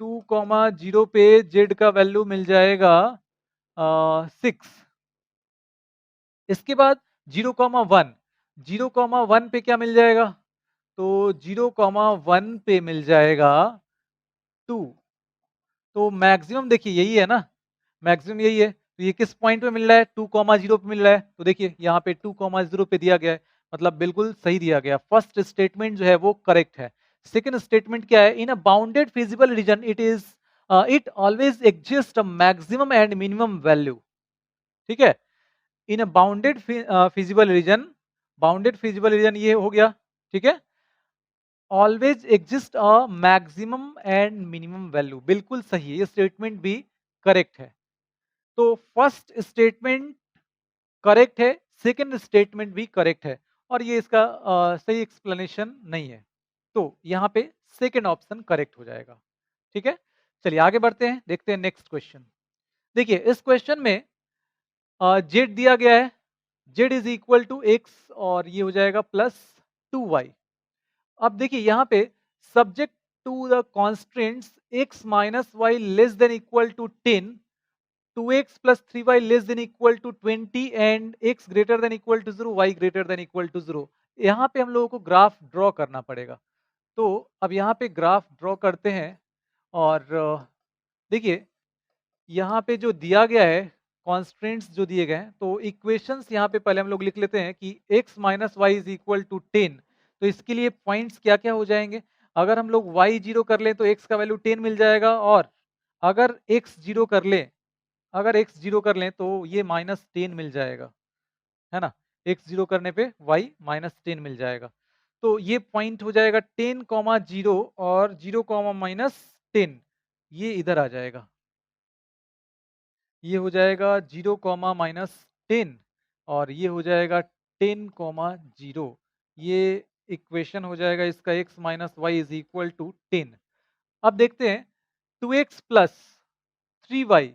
2,0 पे जेड का वैल्यू मिल जाएगा 6। इसके बाद 0,1, 0,1 पे क्या मिल जाएगा? तो 0,1 पे मिल जाएगा 2। तो मैक्सिमम देखिए यही है ना, मैक्सिमम यही है। तो ये किस पॉइंट पे मिल रहा है? 2,0 पे मिल रहा है। तो देखिए यहाँ पे 2,0 पे दिया गया है, मतलब बिल्कुल सही दिया गया। फर्स्ट स्टेटमेंट जो है वो करेक्ट है। सेकंड स्टेटमेंट क्या है? In a bounded feasible region it is it always exist a maximum and minimum value, ठीक है? In a bounded feasible region, bounded feasible region ये हो गया, ठीक है? Always exist a maximum and minimum value, बिल्कुल सही है, ये स्टेटमेंट भी करेक्ट है। तो फर्स्ट स्टेटमेंट करेक्ट है, सेकंड स्टेटमेंट भी करेक्ट है और ये इसका सही एक्सप्लेनेशन नहीं है। तो यहाँ पे सेकंड ऑप्शन करेक्ट हो जाएगा, ठीक है? चलिए आगे बढ़ते हैं, देखते हैं नेक्स्ट क्वेश्चन। देखिए इस क्वेश्चन में जेड दिया गया है, Z is equal to X और ये हो जाएगा प्लस 2y। अब देखिए यहाँ पे subject to the constants x minus Y less than equal to 10, 2x plus 3y less than equal to 20 and x greater than equal to 0, y greater than equal to 0। यहाँ पे हम लोगों को graph draw करना पड़ेगा। तो अब यहाँ पे ग्राफ ड्रॉ करते हैं और देखिए यहाँ पे जो दिया गया है, कॉन्स्ट्रेंट्स जो दिए गए हैं, तो इक्वेशंस यहाँ पे पहले हम लोग लिख लेते हैं कि x minus Y is equal to 10। तो इसके लिए पॉइंट्स क्या क्या हो जाएंगे? अगर हम लोग y जीरो कर लें तो x का वैल्यू 10 मिल जाएगा, और अगर x जीरो कर लें, तो ये -10 मिल जाएगा, है ना? x जीरो करने पे y -10 मिल जाएगा। तो ये पॉइंट हो जाएगा 10, 0 और 0, -10, ये इधर आ जाएगा। ये हो जाएगा 0, -10 और ये हो जाएगा 10, 0। ये इक्वेशन हो जाएगा इसका x minus Y is equal to 10। अब देखते हैं 2x प्लस 3y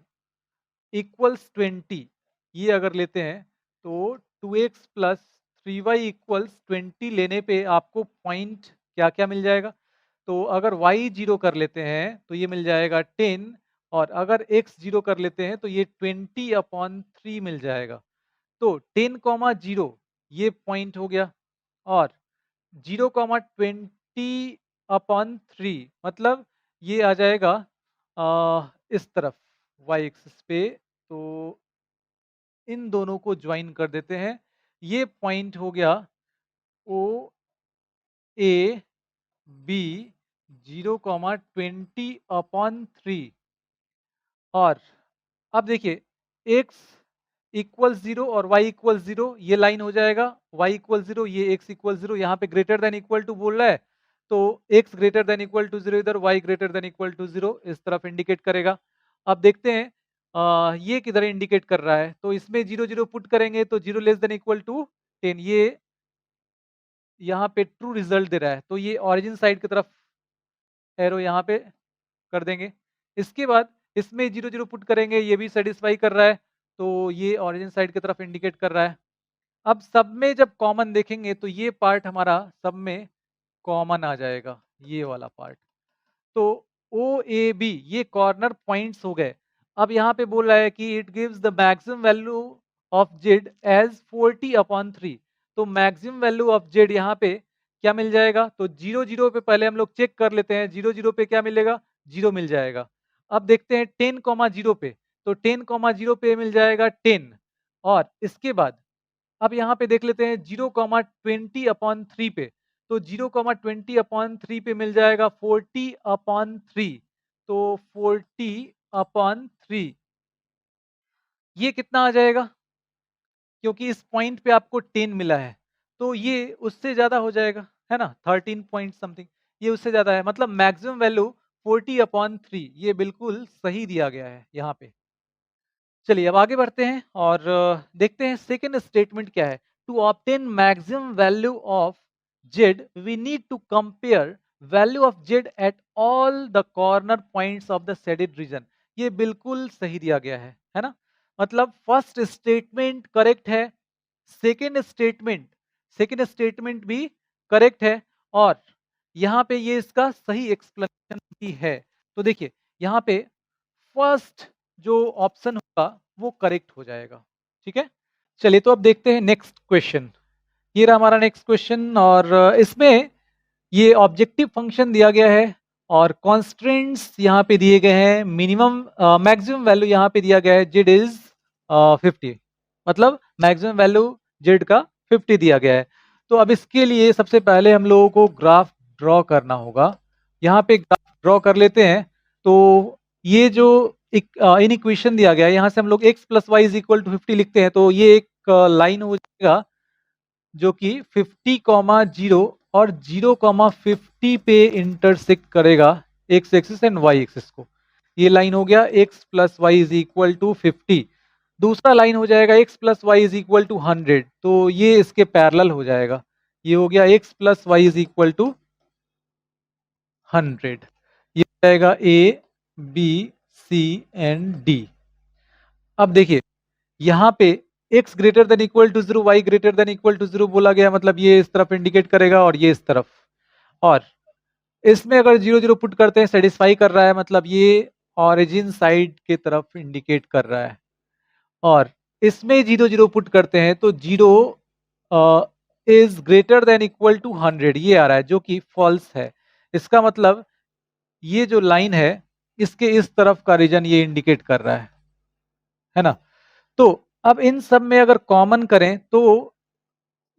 इक्वल्स 20, ये अगर लेते हैं तो 2x प्लस 3y इक्वल्स 20 लेने पे आपको पॉइंट क्या क्या मिल जाएगा? तो अगर y जीरो कर लेते हैं तो ये मिल जाएगा 10, और अगर x जीरो कर लेते हैं तो ये 20/3 मिल जाएगा। तो 10, 0 ये पॉइंट हो गया, और 0, 20/3 मतलब ये आ जाएगा इस तरफ y एक्सिस पे। तो इन दोनों को ज्वाइन कर देते हैं, ये पॉइंट हो गया ओ ए बी 0, 20/3। और अब देखिए x इक्वल 0 और y इक्वल 0, ये लाइन हो जाएगा y इक्वल 0, ये x इक्वल 0, यहाँ पे ग्रेटर देन इक्वल टू बोल रहा है, तो x greater than equal to 0 इधर, y greater than equal to 0 इस तरफ इंडिकेट करेगा। अब देखते हैं ये किधर इंडिकेट कर रहा है, तो इसमें 0, 0 पुट करेंगे तो 0 लेस देन इक्वल टू 10, ये यहाँ पे ट्रू रिजल्ट दे रहा है, तो ये ऑरिजिन साइड की तरफ एरो यहाँ पे कर देंगे। इसके बाद इसमें 0, 0 पुट करेंगे, ये भी सेटिस्फाई कर रहा है, तो ये ऑरिजिन साइड की तरफ इंडिकेट कर रहा है। अब सब में जब कॉमन देखेंगे तो ये पार्ट हमारा सब में कॉमन आ जाएगा, ये वाला पार्ट। तो ओ ए बी ये कॉर्नर पॉइंट्स हो गए। अब यहाँ पे बोल रहा है कि it gives the maximum value of Z as 40/3। तो मैक्सिमम वैल्यू ऑफ जेड यहाँ पे क्या मिल जाएगा? तो 0, 0 पे पहले हम लोग चेक कर लेते हैं, 0, 0 पे क्या मिलेगा? 0 मिल जाएगा। अब देखते हैं 10, 0 पे, तो 10, 0 पे मिल जाएगा 10, और इसके बाद अब यहाँ पे देख लेते हैं 0, 20/3 पे, तो 0, 20/3 पे मिल जाएगा 40/3। तो 40/3 ये कितना आ जाएगा? क्योंकि इस पॉइंट पे आपको 10 मिला है, तो ये उससे ज्यादा हो जाएगा, है ना? 13 पॉइंट समथिंग, ये उससे ज्यादा है, मतलब मैक्सिमम वैल्यू 40/3, ये बिल्कुल सही दिया गया है यहाँ पे। चलिए अब आगे बढ़ते हैं और देखते हैं सेकेंड स्टेटमेंट क्या है। To obtain maximum value of Z we need to compare value of Z at all the corner points of the shaded region. ये बिल्कुल सही दिया गया है ना? मतलब फर्स्ट स्टेटमेंट करेक्ट है, सेकेंड स्टेटमेंट भी करेक्ट है, और यहाँ पे ये इसका सही एक्सप्लेनेशन भी है। तो देखिए यहाँ पे फर्स्ट जो ऑप्शन होगा वो करेक्ट हो जाएगा, ठीक है? चलिए तो अब देखते हैं नेक्स्ट क्वेश्चन। ये रहा हमारा नेक्स्ट क्वेश्चन, और इसमें ये ऑब्जेक्टिव फंक्शन दिया गया है और कॉन्स्ट्रेंट्स यहाँ पे दिए गए हैं। मिनिमम मैक्सिमम वैल्यू यहाँ पे दिया गया है जेड इज 50, मतलब मैक्सिमम वैल्यू जेड का 50 दिया गया है। तो अब इसके लिए सबसे पहले हम लोगों को ग्राफ ड्रॉ करना होगा। यहाँ पे ग्राफ ड्रॉ कर लेते हैं। तो ये जो इन इक्वेशन दिया गया है, यहाँ से हम लोग x plus Y is equal to 50 लिखते हैं, तो ये एक लाइन हो जाएगा जो कि 50, 0 और 0, 50 पे इंटरसेक्ट करेगा X axis and Y axis को। ये लाइन हो गया x plus Y is equal to 50। दूसरा लाइन हो जाएगा x plus Y is equal to 100, तो ये इसके पैरेलल हो जाएगा। ये हो गया x plus Y is equal to 100। ये हो जाएगा a b c and d। अब देखिए यहाँ पे x greater than equal to 0, y greater than equal to 0 बोला गया, मतलब ये इस तरफ इंडिकेट करेगा और ये इस तरफ। और इसमें अगर 0, 0 पुट करते हैं सेटिस्फाई कर रहा है, मतलब ये ऑरिजिन साइड के तरफ इंडिकेट कर रहा है। और इसमें 0, 0 पुट करते हैं तो 0 is greater than equal to 100, ये आ रहा है जो कि फॉल्स है। इसका मतलब ये जो लाइन है, इसके इस तरफ का रीजन ये इंडिकेट कर रहा है ना? तो अब इन सब में अगर कॉमन करें तो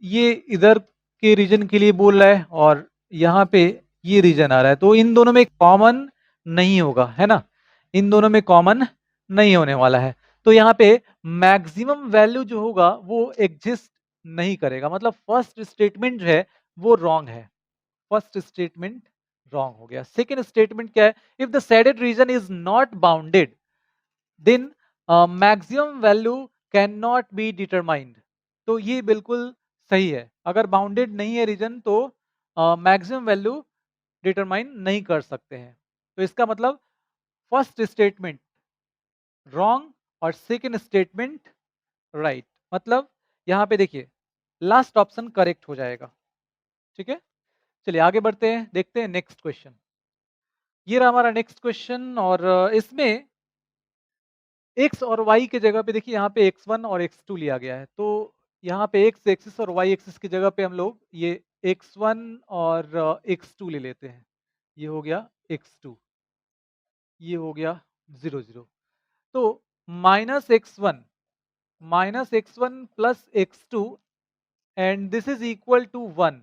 ये इधर के रीजन के लिए बोल रहा है और यहाँ पे ये रीजन आ रहा है, तो इन दोनों में कॉमन नहीं होगा, है ना? इन दोनों में कॉमन नहीं होने वाला है। तो यहाँ पे मैक्सिमम वैल्यू जो होगा वो एग्जिस्ट नहीं करेगा, मतलब फर्स्ट स्टेटमेंट जो है वो रॉन्ग है। फर्स्ट स्टेटमेंट रॉन्ग हो गया। सेकेंड स्टेटमेंट क्या है? If the shaded region is not bounded then maximum value can not be determined. तो ये बिल्कुल सही है। अगर बाउंडेड नहीं है रीजन तो मैक्सिमम वैल्यू डिटरमाइन नहीं कर सकते हैं। तो इसका मतलब फर्स्ट स्टेटमेंट रॉन्ग और सेकेंड स्टेटमेंट राइट। मतलब यहाँ पे देखिए लास्ट ऑप्शन करेक्ट हो जाएगा। ठीक है, चलिए आगे बढ़ते हैं, देखते हैं नेक्स्ट क्वेश्चन। ये रहा हमारा नेक्स्ट क्वेश्चन और इसमें एक्स और वाई के जगह पे देखिए यहाँ पे x1 और x2 लिया गया है। तो यहाँ पे x एक्सिस और y एक्सिस की जगह पे हम लोग ये x1 और x2 ले लेते हैं। ये हो गया x2, ये हो गया 0 0। तो minus X one plus x2 and this is equal to 1।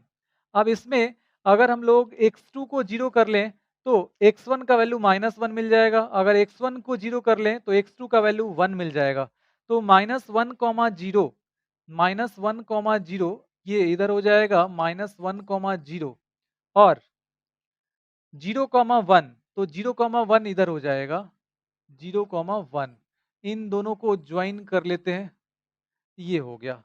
अब इसमें अगर हम लोग x2 को 0 कर लें तो x1 का वैल्यू -1 मिल जाएगा। अगर x1 को 0 कर लें तो x2 का वैल्यू 1 मिल जाएगा। तो -1, 0 -1, 0 ये इधर हो जाएगा -1, 0 और 0, 1 तो 0, 1 इधर हो जाएगा 0, 1। इन दोनों को ज्वाइन कर लेते हैं, ये हो गया।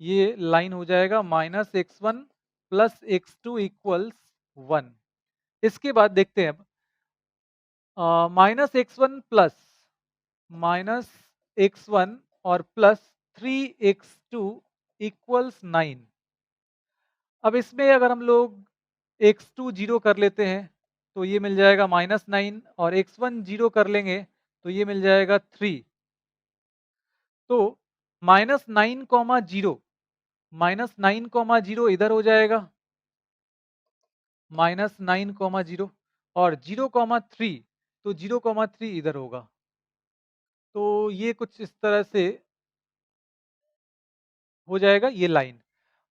ये लाइन हो जाएगा -x1 प्लस x2 इक्वल्स 1। इसके बाद देखते हैं अब -x1 प्लस -x1 और प्लस 3x2 इक्वल्स 9। अब इसमें अगर हम लोग x2 0 कर लेते हैं तो ये मिल जाएगा -9 और x1 0 कर लेंगे तो ये मिल जाएगा 3। तो -9, 0 -9, 0 इधर हो जाएगा -9, 0 और 0, 3 तो 0, 3 इधर होगा। तो ये कुछ इस तरह से हो जाएगा ये लाइन।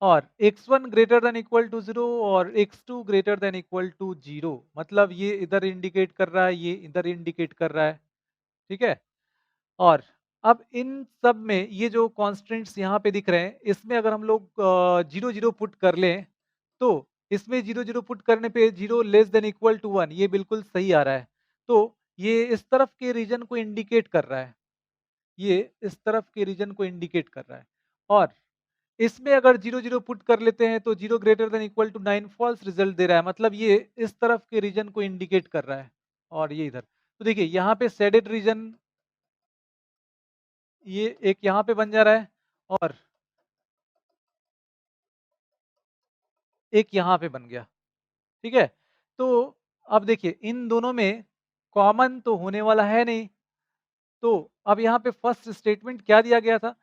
और x1 greater than equal to 0 और x2 greater than equal to 0, मतलब ये इधर इंडिकेट कर रहा है, ये इधर इंडिकेट कर रहा है। ठीक है, और अब इन सब में ये जो कॉन्स्टेंट्स यहाँ पे दिख रहे हैं इसमें अगर हम लोग 0 0 पुट कर लें तो इसमें 0 0 पुट करने पे 0 लेस देन इक्वल टू 1 ये बिल्कुल सही आ रहा है। तो ये इस तरफ के रीजन को इंडिकेट कर रहा है, ये इस तरफ के रीजन को इंडिकेट कर रहा है। और इसमें अगर 0 0 पुट कर लेते हैं तो 0 greater than equal to 9 false result दे रहा है, मतलब ये इस तरफ के रीजन को इंडिकेट कर रहा है और ये इधर। तो देखिए यहाँ पे शेडेड रीजन ये एक यहाँ पे बन जा रहा है और एक यहाँ पे बन गया। ठीक है, तो अब देखिए इन दोनों में कॉमन तो होने वाला है नहीं। तो अब यहाँ पे फर्स्ट स्टेटमेंट क्या दिया गया था?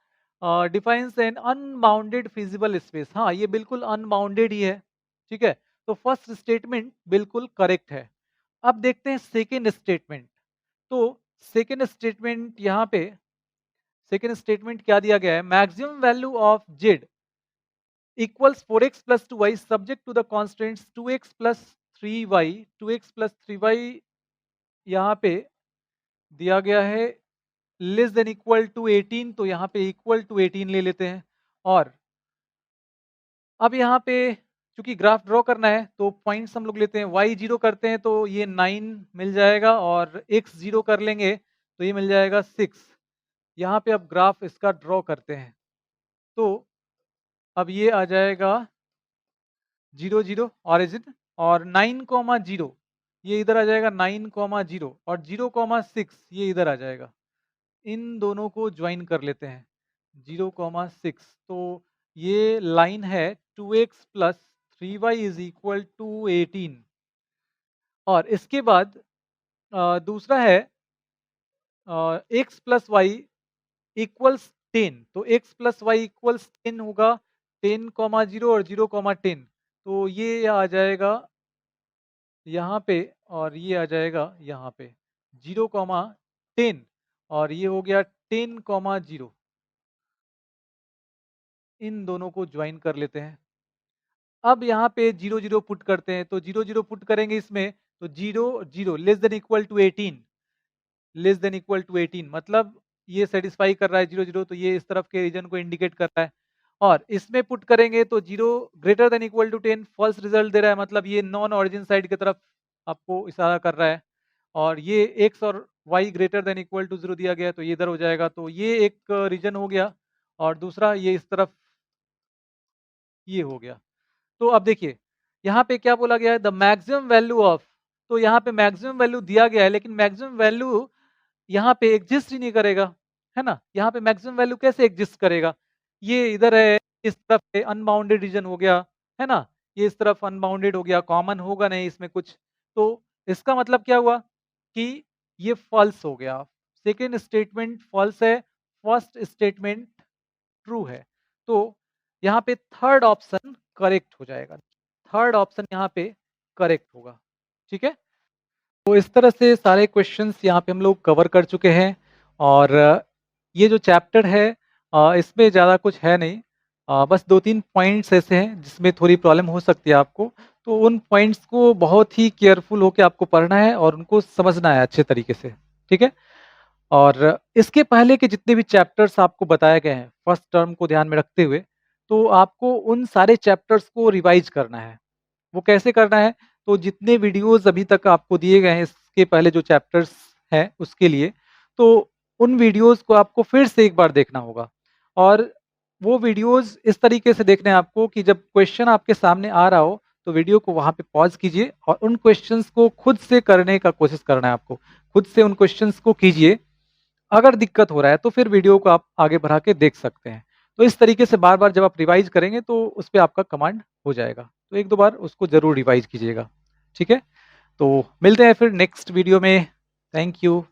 Defines an unbounded feasible space. हाँ, ये बिल्कुल अनबाउंडेड ही है। ठीक है, तो फर्स्ट स्टेटमेंट बिल्कुल करेक्ट है। अब देखते हैं सेकेंड स्टेटमेंट। तो सेकेंड स्टेटमेंट यहाँ पे सेकेंड स्टेटमेंट क्या दिया गया है? Maximum value of Z equals 4x plus 2y subject to the constants 2x plus 3y 2x plus 3y यहाँ पे दिया गया है लेस देन इक्वल टू 18, तो यहाँ पे इक्वल टू 18 ले लेते हैं। और अब यहाँ पे चूंकि ग्राफ ड्रॉ करना है तो पॉइंट्स हम लोग लेते हैं, y 0 करते हैं तो ये 9 मिल जाएगा और x 0 कर लेंगे तो ये मिल जाएगा 6। यहाँ पे अब ग्राफ इसका ड्रॉ करते हैं तो अब ये आ जाएगा 0 0 ऑरिजिन और 9, 0 ये इधर आ जाएगा 9, 0 और 0, 6 ये इधर आ जाएगा। इन दोनों को ज्वाइन कर लेते हैं 0, 6। तो ये लाइन है 2x plus 3y is equal to 18। और इसके बाद दूसरा है x प्लस वाई इक्वल्स 10। तो x प्लस वाई इक्वल्स 10 होगा, 10, 0 और 0, 10। तो ये आ जाएगा यहाँ पे और ये आ जाएगा यहाँ पे 0,10 और ये हो गया 10,0। इन दोनों को ज्वाइन कर लेते हैं। अब यहाँ पे 0, 0 पुट करते हैं, तो 0, 0 पुट करेंगे इसमें, तो 0, 0 less than equal to 18, less than equal to 18 मतलब ये सैटिस्फाई कर रहा है 0, 0 तो ये इस तरफ के रीजन को इंडिकेट कर रहा है। और इसमें पुट करेंगे तो 0 greater than equal to 10 false result दे रहा है, मतलब ये नॉन ऑरिजिन साइड की तरफ आपको इशारा कर रहा है। और ये एक्स और Y greater than equal to 0 दिया गया है, तो ये इधर हो जाएगा, तो ये एक रीजन हो गया। और दूसरा ये इस तरफ ये हो गया। तो अब देखिए, यहाँ पे क्या बोला गया है, द मैक्सिमम वैल्यू ऑफ, तो यहाँ पे मैक्सिमम वैल्यू दिया गया है, लेकिन मैक्सिमम वैल्यू यहाँ पे एग्जिस्ट ही नहीं करेगा, है ना? यहाँ पे मैक्सिमम वैल्यू कैसे एग्जिस्ट करेगा? ये इधर है, इस तरफ पे अनबाउंडेड रीजन हो गया, है ना? ये इस तरफ अनबाउंडेड हो गया, कॉमन होगा नहीं इसमें कुछ। तो इसका मतलब क्या हुआ कि ये फॉल्स हो गया। सेकंड स्टेटमेंट फॉल्स है, फर्स्ट स्टेटमेंट ट्रू है। तो यहाँ पे थर्ड ऑप्शन करेक्ट हो जाएगा। थर्ड ऑप्शन यहाँ पे करेक्ट होगा। ठीक है? तो इस तरह से सारे क्वेश्चंस यहाँ पे हम लोग कवर कर चुके हैं और ये जो चैप्टर है इसमें ज़्यादा कुछ है नहीं। बस 2-3 पॉइंट्स ऐसे हैं जिसमें थोड़ी प्रॉब्लम हो सकती है आपको। तो उन पॉइंट्स को बहुत ही केयरफुल होके आपको पढ़ना है और उनको समझना है अच्छे तरीके से। ठीक है? और इसके पहले के जितने भी चैप्टर्स आपको बताए गए हैं, फर्स्ट टर्म को ध्यान में रखते हुए, तो आपको उन सारे चैप्टर्स को रिवाइज़ करना है। वो कैसे करना है? तो जितने वीडियोज़ अभी तक आपको दिए गए हैं, इसके पहले जो चैप्टर्स हैं उसके लिए, तो उन वीडियोज़ को आपको फिर से एक बार देखना होगा। और वो वीडियोज़ इस तरीके से देखने हैं आपको कि जब क्वेश्चन आपके सामने आ रहा हो, तो वीडियो को वहाँ पे पॉज़ कीजिए और उन क्वेश्चंस को खुद से करने का कोशिश करना है आपको। खुद से उन क्वेश्चंस को कीजिए। अगर दिक्कत हो रहा है तो फिर वीडियो को आप आगे बढ़ा के देख सकते हैं। तो इस तरीके से बार-बार जब आप रिवाइज़ करेंगे तो उस पे आपका कमांड हो जाएगा। तो 1-2 बार उसको ज़रूर रिवाइज़ कीजिएगा। ठीक है? तो मिलते हैं फिर नेक्स्ट वीडियो में। Thank you.